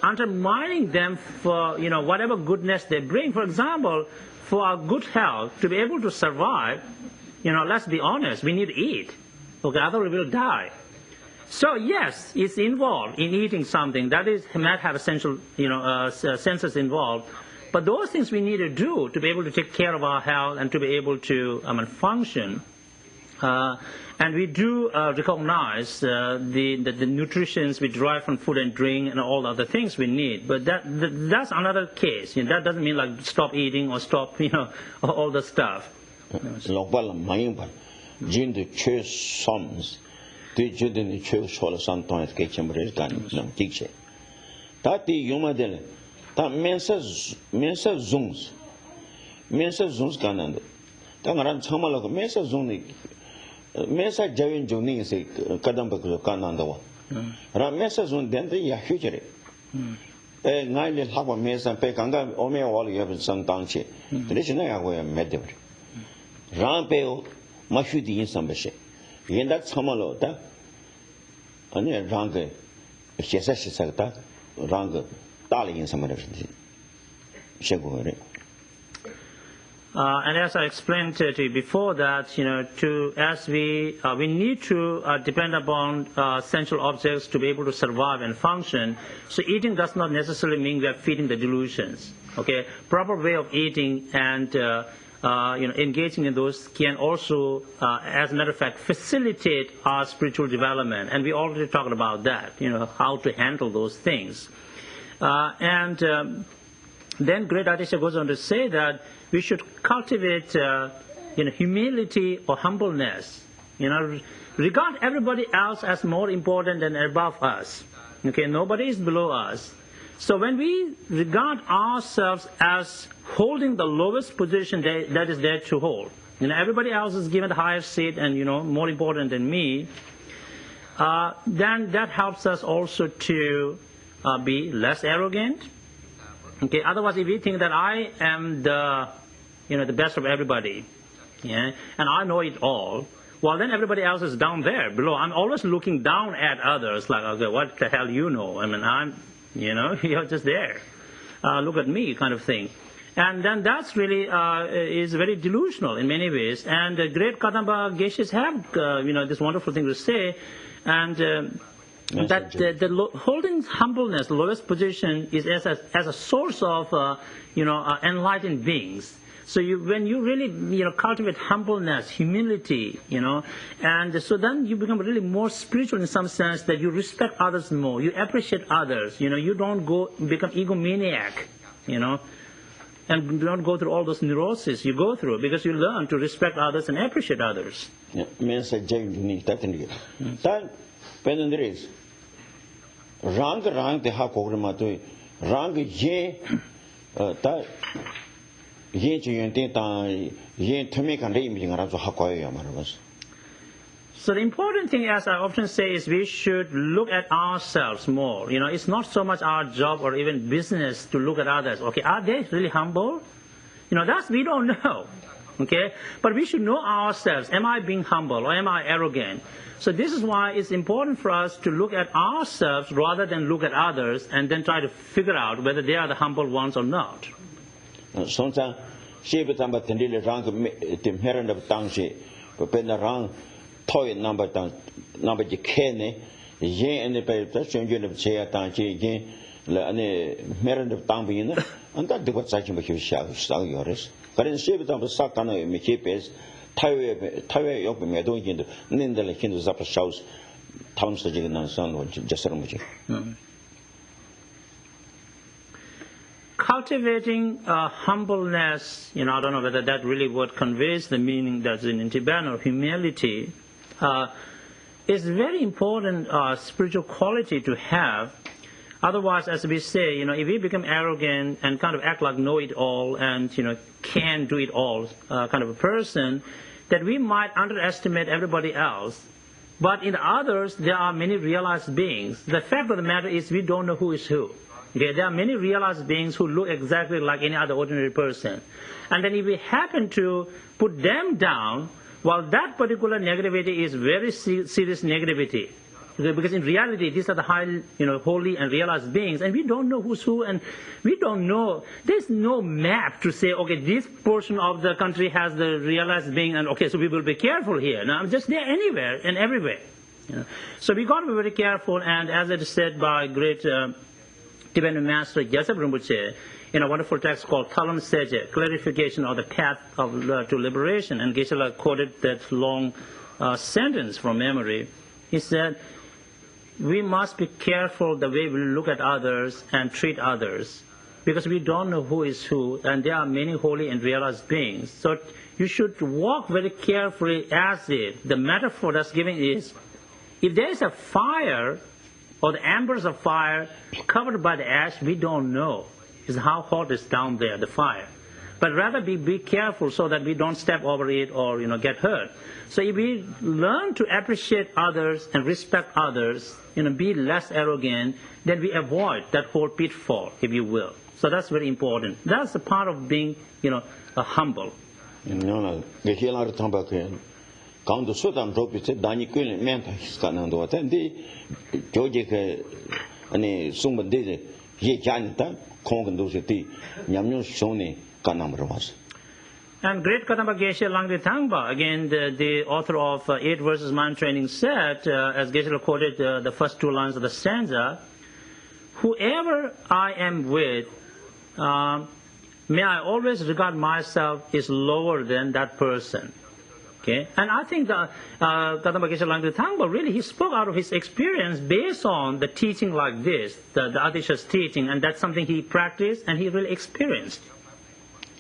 undermining them for whatever goodness they bring. For example, for our good health, to be able to survive, let's be honest, we need to eat. Okay, otherwise we will die. So yes, it's involved in eating something. That is, might have essential, senses involved. But those things we need to do to be able to take care of our health and to be able to function And we do recognize the nutrients we derive from food and drink and all the other things we need. But that's another case. You know, that doesn't mean like stop eating or stop, you know, all the stuff. Mesa Javin Juni say Kadampa Kanandawa. Mesa Zun then the Yahujere. Nine Haba Mesa Pekanga, Ome, all you have some Tanchi. The Nation way medicine. Rampeo, Mashudi in some Beshe. In that Samalota, and then Ranga, Shesashi Sata, Ranga, Dali in some other Shagore. And as I explained to you before that, you know, as we need to depend upon essential objects to be able to survive and function. So eating does not necessarily mean we are feeding the delusions. Okay, proper way of eating and engaging in those can also, as a matter of fact, facilitate our spiritual development. And we already talked about that. You know, how to handle those things. Then Great Atisha goes on to say that we should cultivate, humility or humbleness. You know, regard everybody else as more important than above us. Okay, nobody is below us. So when we regard ourselves as holding the lowest position that is there to hold, you know, everybody else is given the highest seat and, you know, more important than me, then that helps us also to be less arrogant. Okay, otherwise if we think that I am the best of everybody, yeah, and I know it all, well then everybody else is down there below. I'm always looking down at others like, okay, what the hell you know? I mean, you're just there. Look at me kind of thing. And then that's really is very delusional in many ways. And the great Kadampa Geshes have, this wonderful thing to say. And that holding humbleness, the lowest position, is as a source of, enlightened beings. So when you really, cultivate humbleness, humility, and so then you become really more spiritual in some sense, that you respect others more, you appreciate others, you don't become egomaniac, and don't go through all those neuroses you go through, because you learn to respect others and appreciate others. Rang So the important thing, as I often say, is we should look at ourselves more. It's not so much our job or even business to look at others. Okay, are they really humble? That's we don't know. Okay, but we should know ourselves. Am I being humble or am I arrogant? So this is why it's important for us to look at ourselves rather than look at others and then try to figure out whether they are the humble ones or not. Sometimes she become a tendile rank the parent of Tangshi, but when the rank toy number Jikene, Yen and the passenger of Chia Tangshi again, the parent of Tangbina, and that the what such a huge shall yours. But in she become a Sakana, Mikipes, Tawe Yoke Medoin, Nindle Hindu Zappa Shows, Towns and Son, just cultivating humbleness, I don't know whether that really what conveys the meaning that's in Tibetan, or humility, is very important spiritual quality to have. Otherwise, as we say, if we become arrogant and kind of act like know-it-all and, can do it all kind of a person, that we might underestimate everybody else. But in others, there are many realized beings. The fact of the matter is we don't know who is who. Okay, there are many realized beings who look exactly like any other ordinary person. And then if we happen to put them down, well, that particular negativity is very serious negativity. Okay, because in reality, these are the high, holy and realized beings, and we don't know who's who, and we don't know. There's no map to say, okay, this portion of the country has the realized being, and okay, so we will be careful here. Now, I'm just there anywhere and everywhere. So we got to be very careful, and as it is said by great Tibetan master Gyaltsen Rinpoche in a wonderful text called Thalam Seje, Clarification of the Path to Liberation, and Geshe quoted that long sentence from memory. He said, we must be careful the way we look at others and treat others, because we don't know who is who, and there are many holy and realized beings. So you should walk very carefully as if the metaphor that's given is, if there is a fire or the embers of fire covered by the ash, we don't know is how hot is down there, the fire. But rather be careful so that we don't step over it or get hurt. So if we learn to appreciate others and respect others, be less arrogant, then we avoid that whole pitfall, if you will. So that's very important. That's the part of being, humble. 강도 소담 로비체 다니 끌 멘타 히스카난도 와텐디 조제케 아니 숨번데 예찬다 콩근도세티 냠뇨 쇼네 까나므로 와서. And great Kadampa Geshe Langritangpa, again the author of 8 verses mind training said, as Geshe quoted the first 2 lines of the stanza, whoever I am with, may I always regard myself as lower than that person. Okay, and I think the Kadampa Geshe Langritangpa really he spoke out of his experience based on the teaching like this, the Adisha's teaching, and that's something he practiced and he really experienced.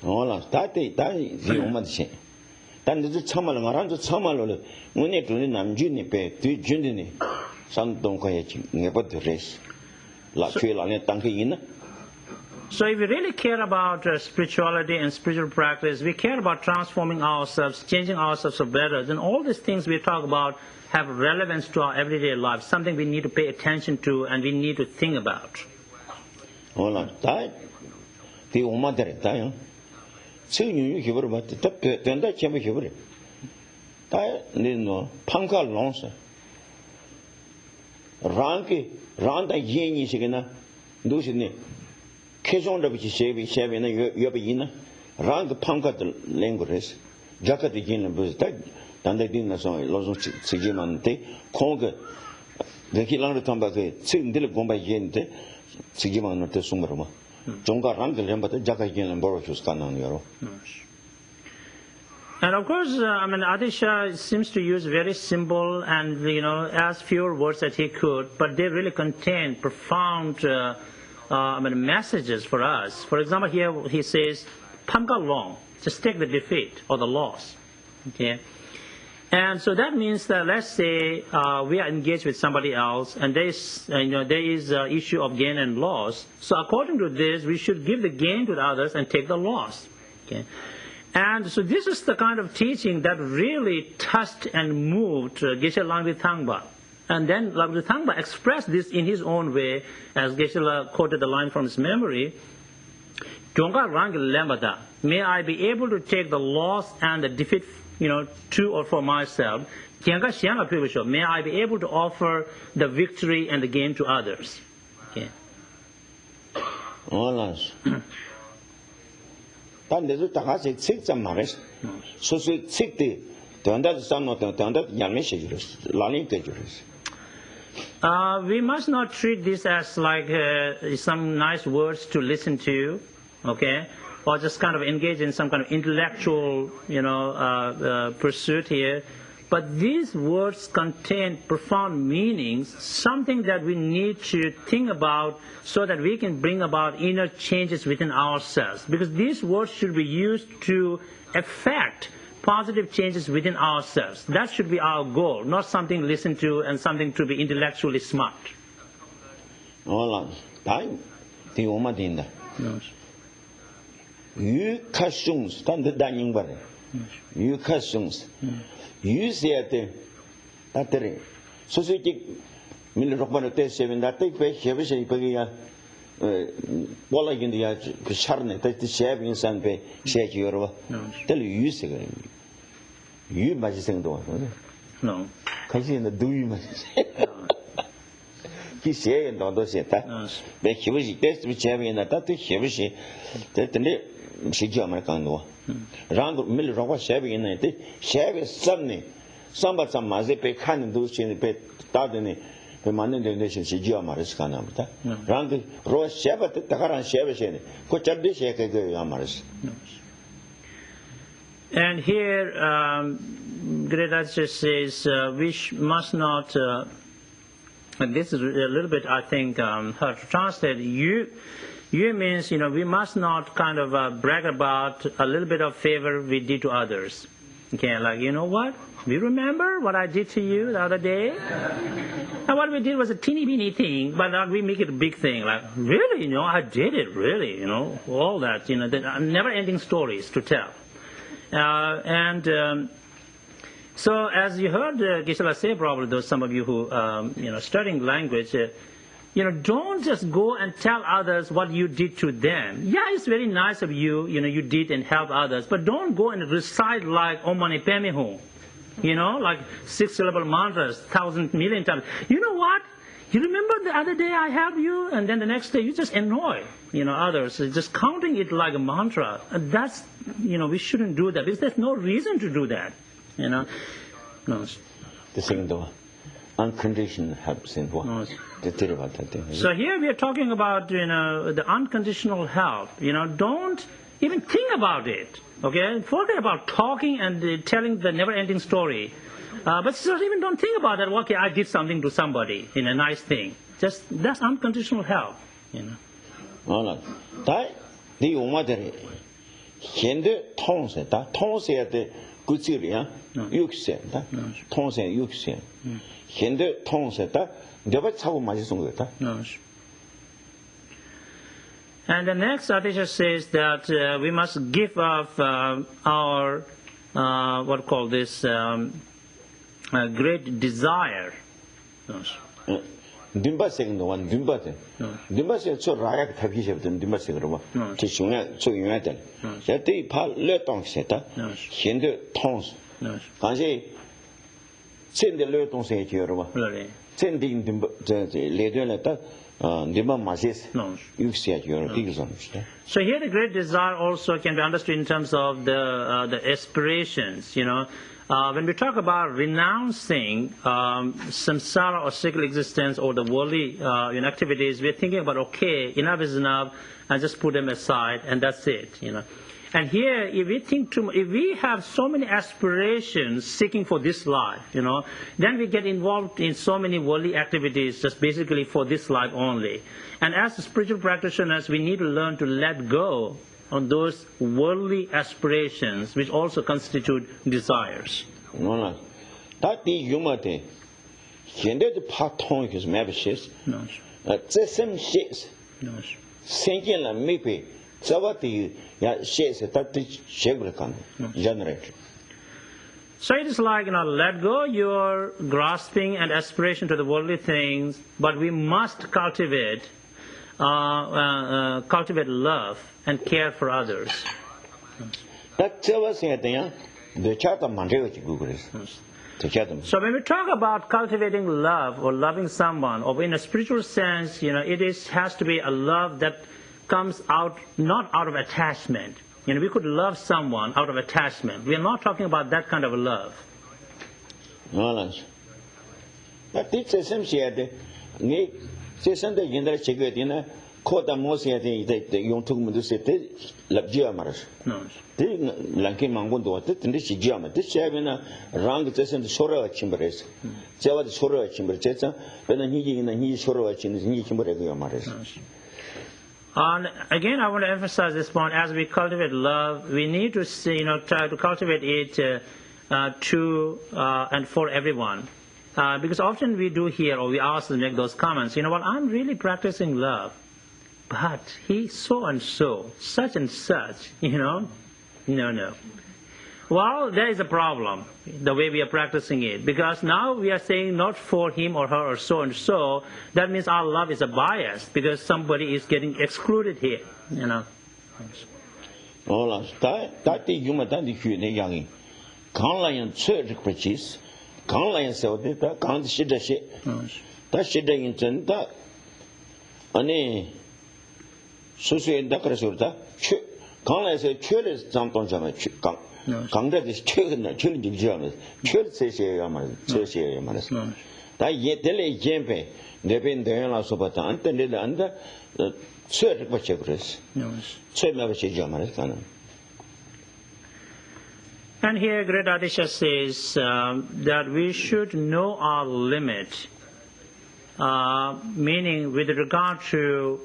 Hola, tati ziumadshi. Tandu chamal ngarandu chamalole mune tuni namjuni pe tu jundini sandong koyechi ngebat res. La chue la ne tangke ina. So if we really care about spirituality and spiritual practice, we care about transforming ourselves, changing ourselves for better, then all these things we talk about have relevance to our everyday life, something we need to pay attention to and we need to think about. Hola, that the umadere tayo. So you hear about the tenda chamber hear. That no panka lonsa. Randa yeni sigana, dusine. Kejon of Shevi, Yabina, Rang the Panka language, Jacka the Gin was dead, than they didn't so Lozon Sigimante, Conga, the Hilan Tambake, Sing Dilla Gomba Gente, Sigiman of the Sumarama. Jonga Rang the Lambert, Jacka Gin and Borachus Canon Euro. And of course, Adisha seems to use very simple and, as fewer words that he could, but they really contain profound messages for us. For example, here he says, "Pamka long," just take the defeat or the loss. Okay, and so that means that let's say we are engaged with somebody else, and there is issue of gain and loss. So according to this, we should give the gain to the others and take the loss. Okay, and so this is the kind of teaching that really touched and moved Geshe Langritangpa. And then Langritangpa expressed this in his own way, as Geshe quoted the line from his memory, Jonga Rang Lembada, may I be able to take the loss and the defeat, to or for myself. May I be able to offer the victory and the gain to others. Okay. We must not treat this as like some nice words to listen to, okay, or just kind of engage in some kind of intellectual, pursuit here. But these words contain profound meanings, something that we need to think about so that we can bring about inner changes within ourselves. Because these words should be used to affect positive changes within ourselves. That should be our goal, not something to listen to and something to be intellectually smart. Hola, time the Omadinda. You customs, stand the dining bar. You customs. You say at the society, Milropanate 7 that take place, Chevish, Pagia, Walla in the Sharnet, that the shaving sun pay, shake your. Tell you, you must sing the No. Because in the do you must he say and don't say that. But he was best with having that to Chevish, that the American. Round middle rock shaving in it, shave suddenly. Somebody some Mazepe can do she pet Tardini, the man in the nation, she Giamaris Canamta. Round the rose Shabbat, Takaran Shavishin, Coach Abdishak Amaris. And here, Great Geshe says, we must not, and this is a little bit, I think, hard to translate. You means, we must not kind of brag about a little bit of favor we did to others. Okay, like, you know what? Do you remember what I did to you the other day? And what we did was a teeny-weeny thing, but we make it a big thing. Like, really? I did it, really, all that, the never-ending stories to tell. So as you heard Geshe say, probably those some of you who studying language, don't just go and tell others what you did to them. Yeah, it's very nice of you, you did and help others, but don't go and recite like Om Mani Padme Hum, like 6-syllable mantras, 1,000 million times. You know what? You remember the other day I helped you, and then the next day you just annoy, others. Just counting it like a mantra. And that's, we shouldn't do that because there's no reason to do that, No. The second one, unconditional help. No. So here we are talking about, the unconditional help. Don't even think about it. Okay, forget about talking and telling the never-ending story. But just even don't think about that. Okay, I did something to somebody in a nice thing. Just that's unconditional help. That the umadere, hende tonse, that tonse the gutsiria, yukse, that tonse yukse, hende tonse, that never tell my song. And the next Adisha says that we must give up our what call this great desire. Dimba second one, Dimba. Dimba said so Rayak Takish them, Dimba Segrova, Tishunga, so United. That they part let on seta, hinder tons. Can say, send the Leton say Yorova, sending the later letter. You see at your So here the great desire also can be understood in terms of the aspirations. When we talk about renouncing samsara or cyclical existence or the worldly activities, we're thinking about okay, enough is enough, and just put them aside, and that's it. And here, if we have so many aspirations seeking for this life, then we get involved in so many worldly activities just basically for this life only. And as spiritual practitioners, we need to learn to let go on those worldly aspirations, which also constitute desires. No. That the humor day. Hinder the part tongue is mavishes. No. The same shits. No. Sinking maybe. So what the shares that the shaker can generate. So it is like, let go your grasping and aspiration to the worldly things, but we must cultivate love and care for others. That's what the chart of Mandela. So when we talk about cultivating love or loving someone, or in a spiritual sense, it has to be a love that comes out not out of attachment. We could love someone out of attachment. We are not talking about that kind of a love. No. But it's essentially the Indra Chigatina, Kota Mosia, the young Tumu said, Labjamaras. No. The Lanki Mangundo, the Shijama, this Shavina, Rang the Sora Chimbres, Java the Sora Chimbercheta, but then he in the Ni Sora Chimberamaras. And again, I want to emphasize this point. As we cultivate love, we need to try to cultivate it to and for everyone. Because often we do hear, or we ask to make those comments, I'm really practicing love, but he's so and so, such and such, No. Well, there is a problem, the way we are practicing it. Because now we are saying not for him or her or so and so. That means our love is a bias because somebody is getting excluded here, Oh, that the human that the young. Can't lie and church preaches. Can't lie and sell it. Can't shit the shit. That shit the intent that. Any social and Dakarasuta. Can't lie say church is jumped on some 강대 최근 챌린지 지하면 최세세야만 최세야만 다 예들레 젬베 내변 대연라서 봤다 안때는데 안다 최를 받쳐 그랬어 최매버 지하만 했다는 And here Great Adisha says that we should know our limit, meaning with regard to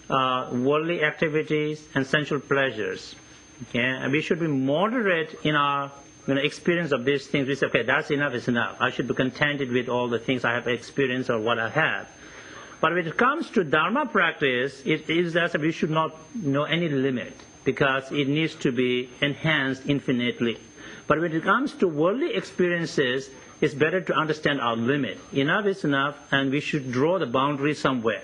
worldly activities and sensual pleasures. Okay? And we should be moderate in our experience of these things. We say, okay, that's enough, it's enough. I should be contented with all the things I have experienced or what I have. But when it comes to Dharma practice, it is as if we should not know any limit, because it needs to be enhanced infinitely. But when it comes to worldly experiences, it's better to understand our limit. Enough is enough, and we should draw the boundary somewhere.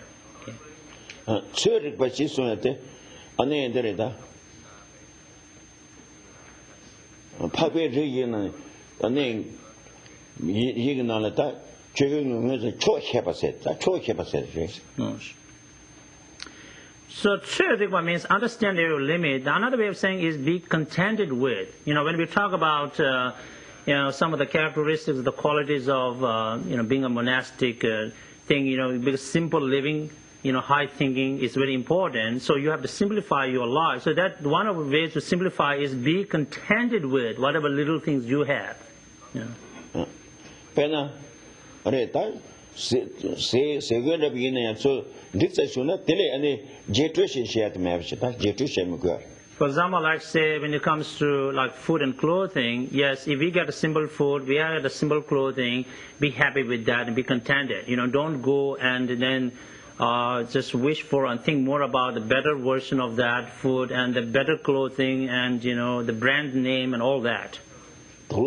So Chödikwa means understand your limit. Another way of saying is be contented with. When we talk about some of the characteristics, the qualities of being a monastic thing, because simple living, high thinking is very important. So you have to simplify your life. So that one of the ways to simplify is be contented with whatever little things you have. For example, like say when it comes to like food and clothing, yes, if we get a simple food, we have a simple clothing, be happy with that and be contented. Don't go and then just wish for and think more about the better version of that food and the better clothing and the brand name and all that. So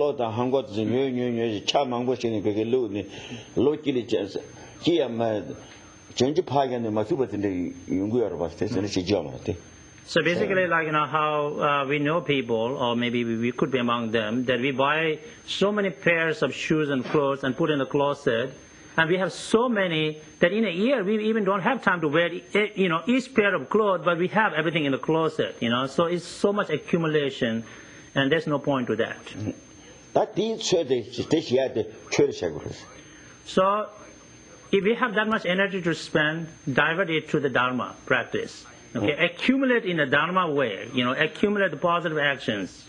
basically, how we know people, or maybe we could be among them, that we buy so many pairs of shoes and clothes and put in the closet, and we have so many that in a year we even don't have time to wear each pair of clothes, but we have everything in the closet. So it's so much accumulation, and there's no point to that. So if we have that much energy to spend, divert it to the Dharma practice. Okay, accumulate in a Dharma way. Accumulate the positive actions.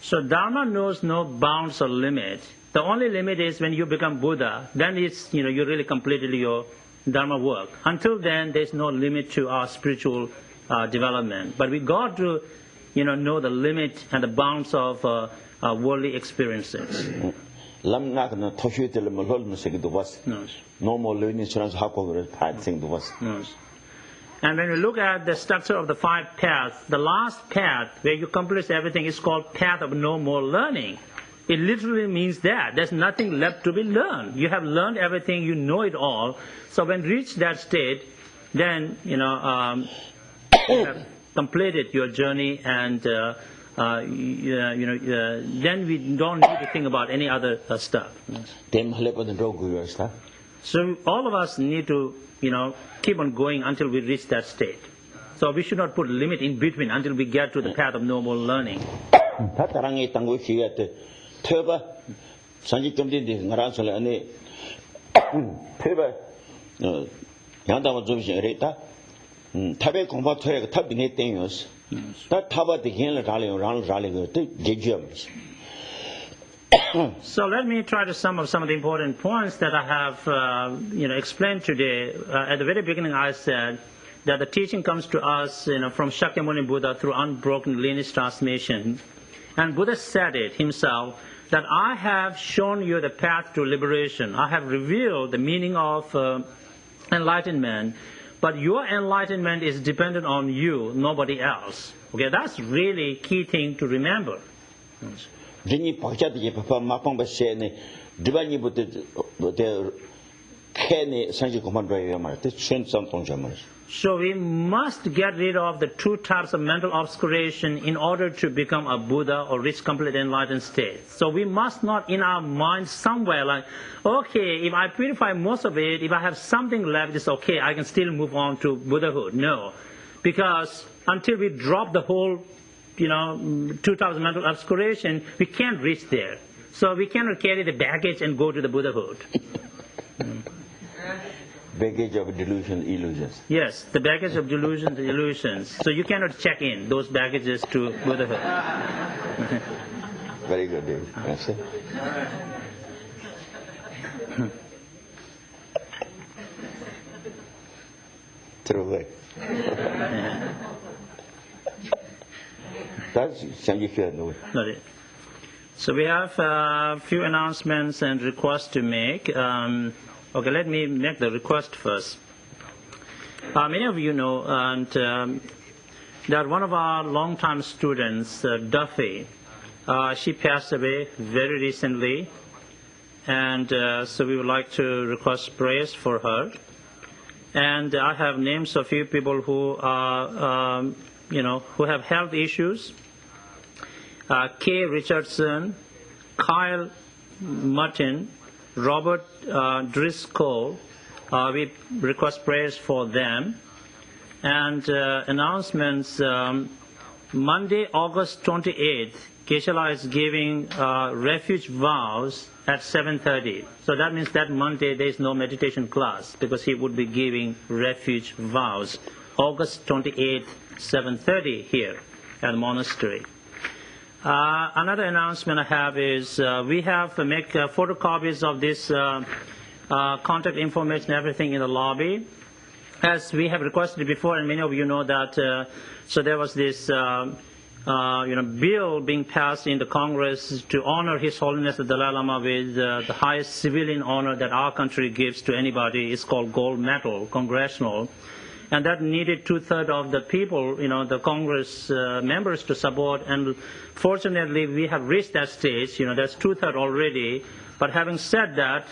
So Dharma knows no bounds or limit. The only limit is when you become Buddha. Then it's you really completed your Dharma work. Until then, there's no limit to our spiritual development. But we got to, know the limit and the bounds of worldly experiences. No more learning. And when we look at the structure of the 5 paths, the last path where you accomplish everything is called path of no more learning. It literally means that there's nothing left to be learned. You have learned everything, you know it all. So when you reach that state, then you have completed your journey, and then we don't need to think about any other stuff. So all of us need to keep on going until we reach that state. So we should not put a limit in between until we get to the path of no more learning. So let me try to sum up some of the important points that I have explained today. At the very beginning I said that the teaching comes to us from Shakyamuni Buddha through unbroken lineage transmission. And Buddha said it himself, that I have shown you the path to liberation. I have revealed the meaning of enlightenment, but your enlightenment is dependent on you, nobody else. Okay, that's really key thing to remember. So we must get rid of the 2 types of mental obscuration in order to become a Buddha or reach complete enlightened state. So we must not in our mind somewhere like, okay, if I purify most of it, if I have something left, it's okay, I can still move on to Buddhahood. No, because until we drop the whole 2,000 mental obscuration, we can't reach there. So we cannot carry the baggage and go to the Buddhahood. Baggage of delusion, illusions. Yes, the baggage of delusions, the illusions. So you cannot check in those baggages to Buddhahood. Very good, David. That's it. True way. That's no. Not it. So we have a few announcements and requests to make. Okay, let me make the request first. Many of you know, and that one of our longtime students, Duffy, she passed away very recently, and so we would like to request prayers for her. And I have names of few people who are, who have health issues. Kay Richardson, Kyle Martin, Robert Driscoll. We request prayers for them. And announcements, Monday, August 28th, Geshe is giving refuge vows at 7:30. So that means that Monday there is no meditation class because he would be giving refuge vows. August 28th, 7:30 here at the monastery. Another announcement I have is we have to make photocopies of this contact information, everything in the lobby. As we have requested before, and many of you know that, so there was this bill being passed in the Congress to honor His Holiness the Dalai Lama with the highest civilian honor that our country gives to anybody. It's called gold medal, congressional. And that needed 2/3 of the people, the Congress members to support. And fortunately, we have reached that stage. That's 2/3 already. But having said that,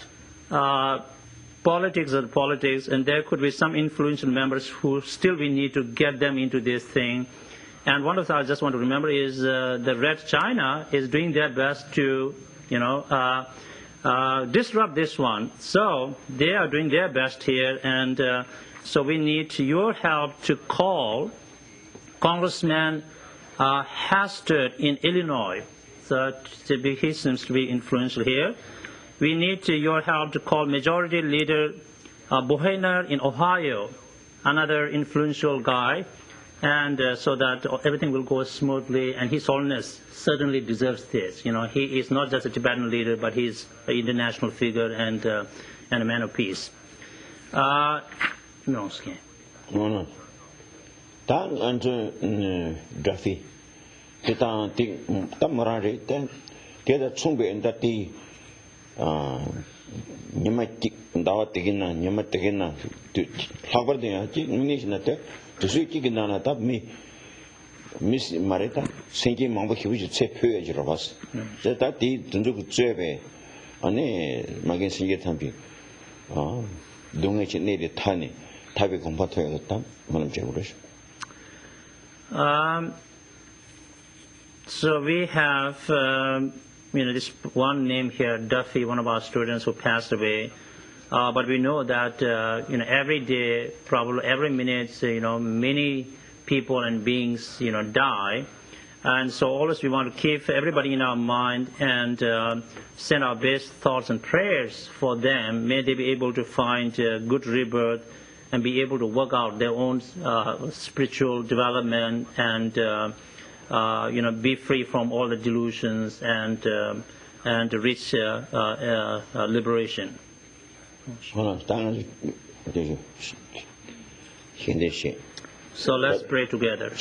politics are politics, and there could be some influential members who still we need to get them into this thing. And one of the I just want to remember is the Red China is doing their best to, disrupt this one. So they are doing their best here, and so we need your help to call Congressman Hastert in Illinois. So he seems to be influential here. We need your help to call Majority Leader Boehner in Ohio, another influential guy, and so that everything will go smoothly. And His Holiness certainly deserves this. He is not just a Tibetan leader, but he's an international figure and a man of peace. No, okay. No. Tan anju Duffy. Kita ti tamara ten keda chungbe ndati nyamati ndawa tigina nyamatigina habar de achi nish nate tusu tigina na tab mi miss mareta sengi mambo hiuji che phe ji robas je ta ti dunju ku chebe ane magin singe tambi 동네 내리 타니 답이 공부하였다 말은 제우르시. So we have this one name here, Duffy, one of our students who passed away. But we know that every day, probably every minute, many people and beings die. And so always we want to keep everybody in our mind and send our best thoughts and prayers for them. May they be able to find good rebirth and be able to work out their own spiritual development and be free from all the delusions and reach liberation. So let's pray together.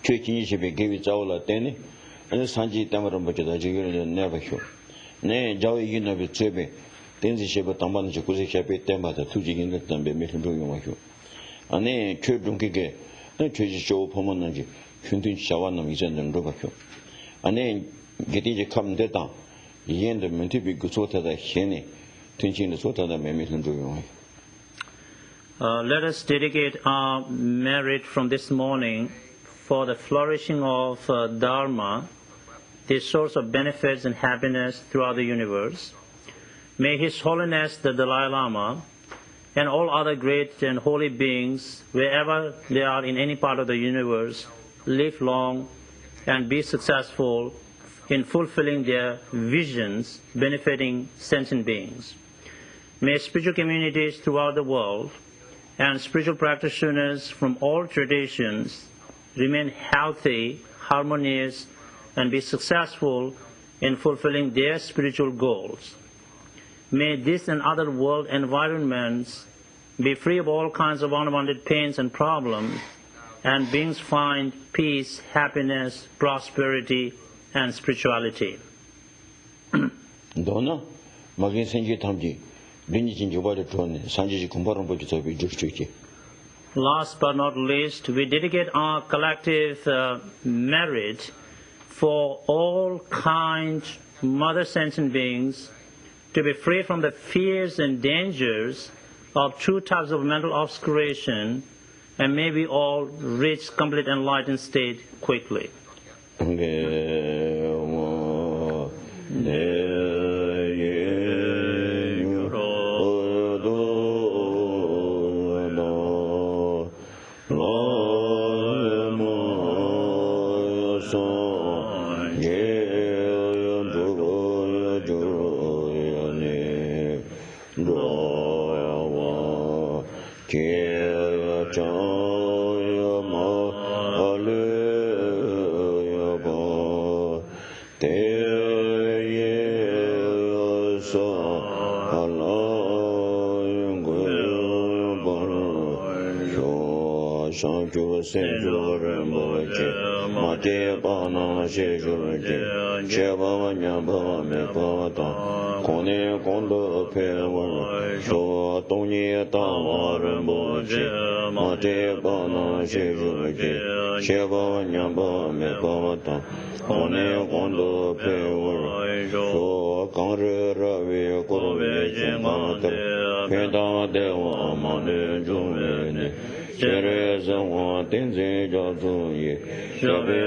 최진이 집에 개비 자올라 때네 아니 산지 때문에 뭐다 지금 내가 혀 네 자오 이기나 비체베 댄지셰버 담반지 구세셰베 때마다 투지긴 같던 매매를 용하죠 아니 최종기게 최지쇼 보면은지 흉든 샤완놈 이전은 로바죠 아니 게디제 감데다 이엔도 멘티비 구소타다 헤네 튼친의 소타다 매매를 용하죠 Let us dedicate our merit from this morning for the flourishing of Dharma, the source of benefits and happiness throughout the universe. May His Holiness the Dalai Lama and all other great and holy beings, wherever they are in any part of the universe, live long and be successful in fulfilling their visions benefiting sentient beings. May spiritual communities throughout the world and spiritual practitioners from all traditions remain healthy, harmonious, and be successful in fulfilling their spiritual goals. May this and other world environments be free of all kinds of unwanted pains and problems, and beings find peace, happiness, prosperity, and spirituality. 너나 마긴 생기 탐지 민지진 조바를 좋네 산지지 공부하는 법이 더 비줄 수 있지. Last but not least, we dedicate our collective merit for all kind mother sentient beings to be free from the fears and dangers of two types of mental obscuration, and may we all reach complete enlightened state quickly. Tenzin Dorjee, Kadampa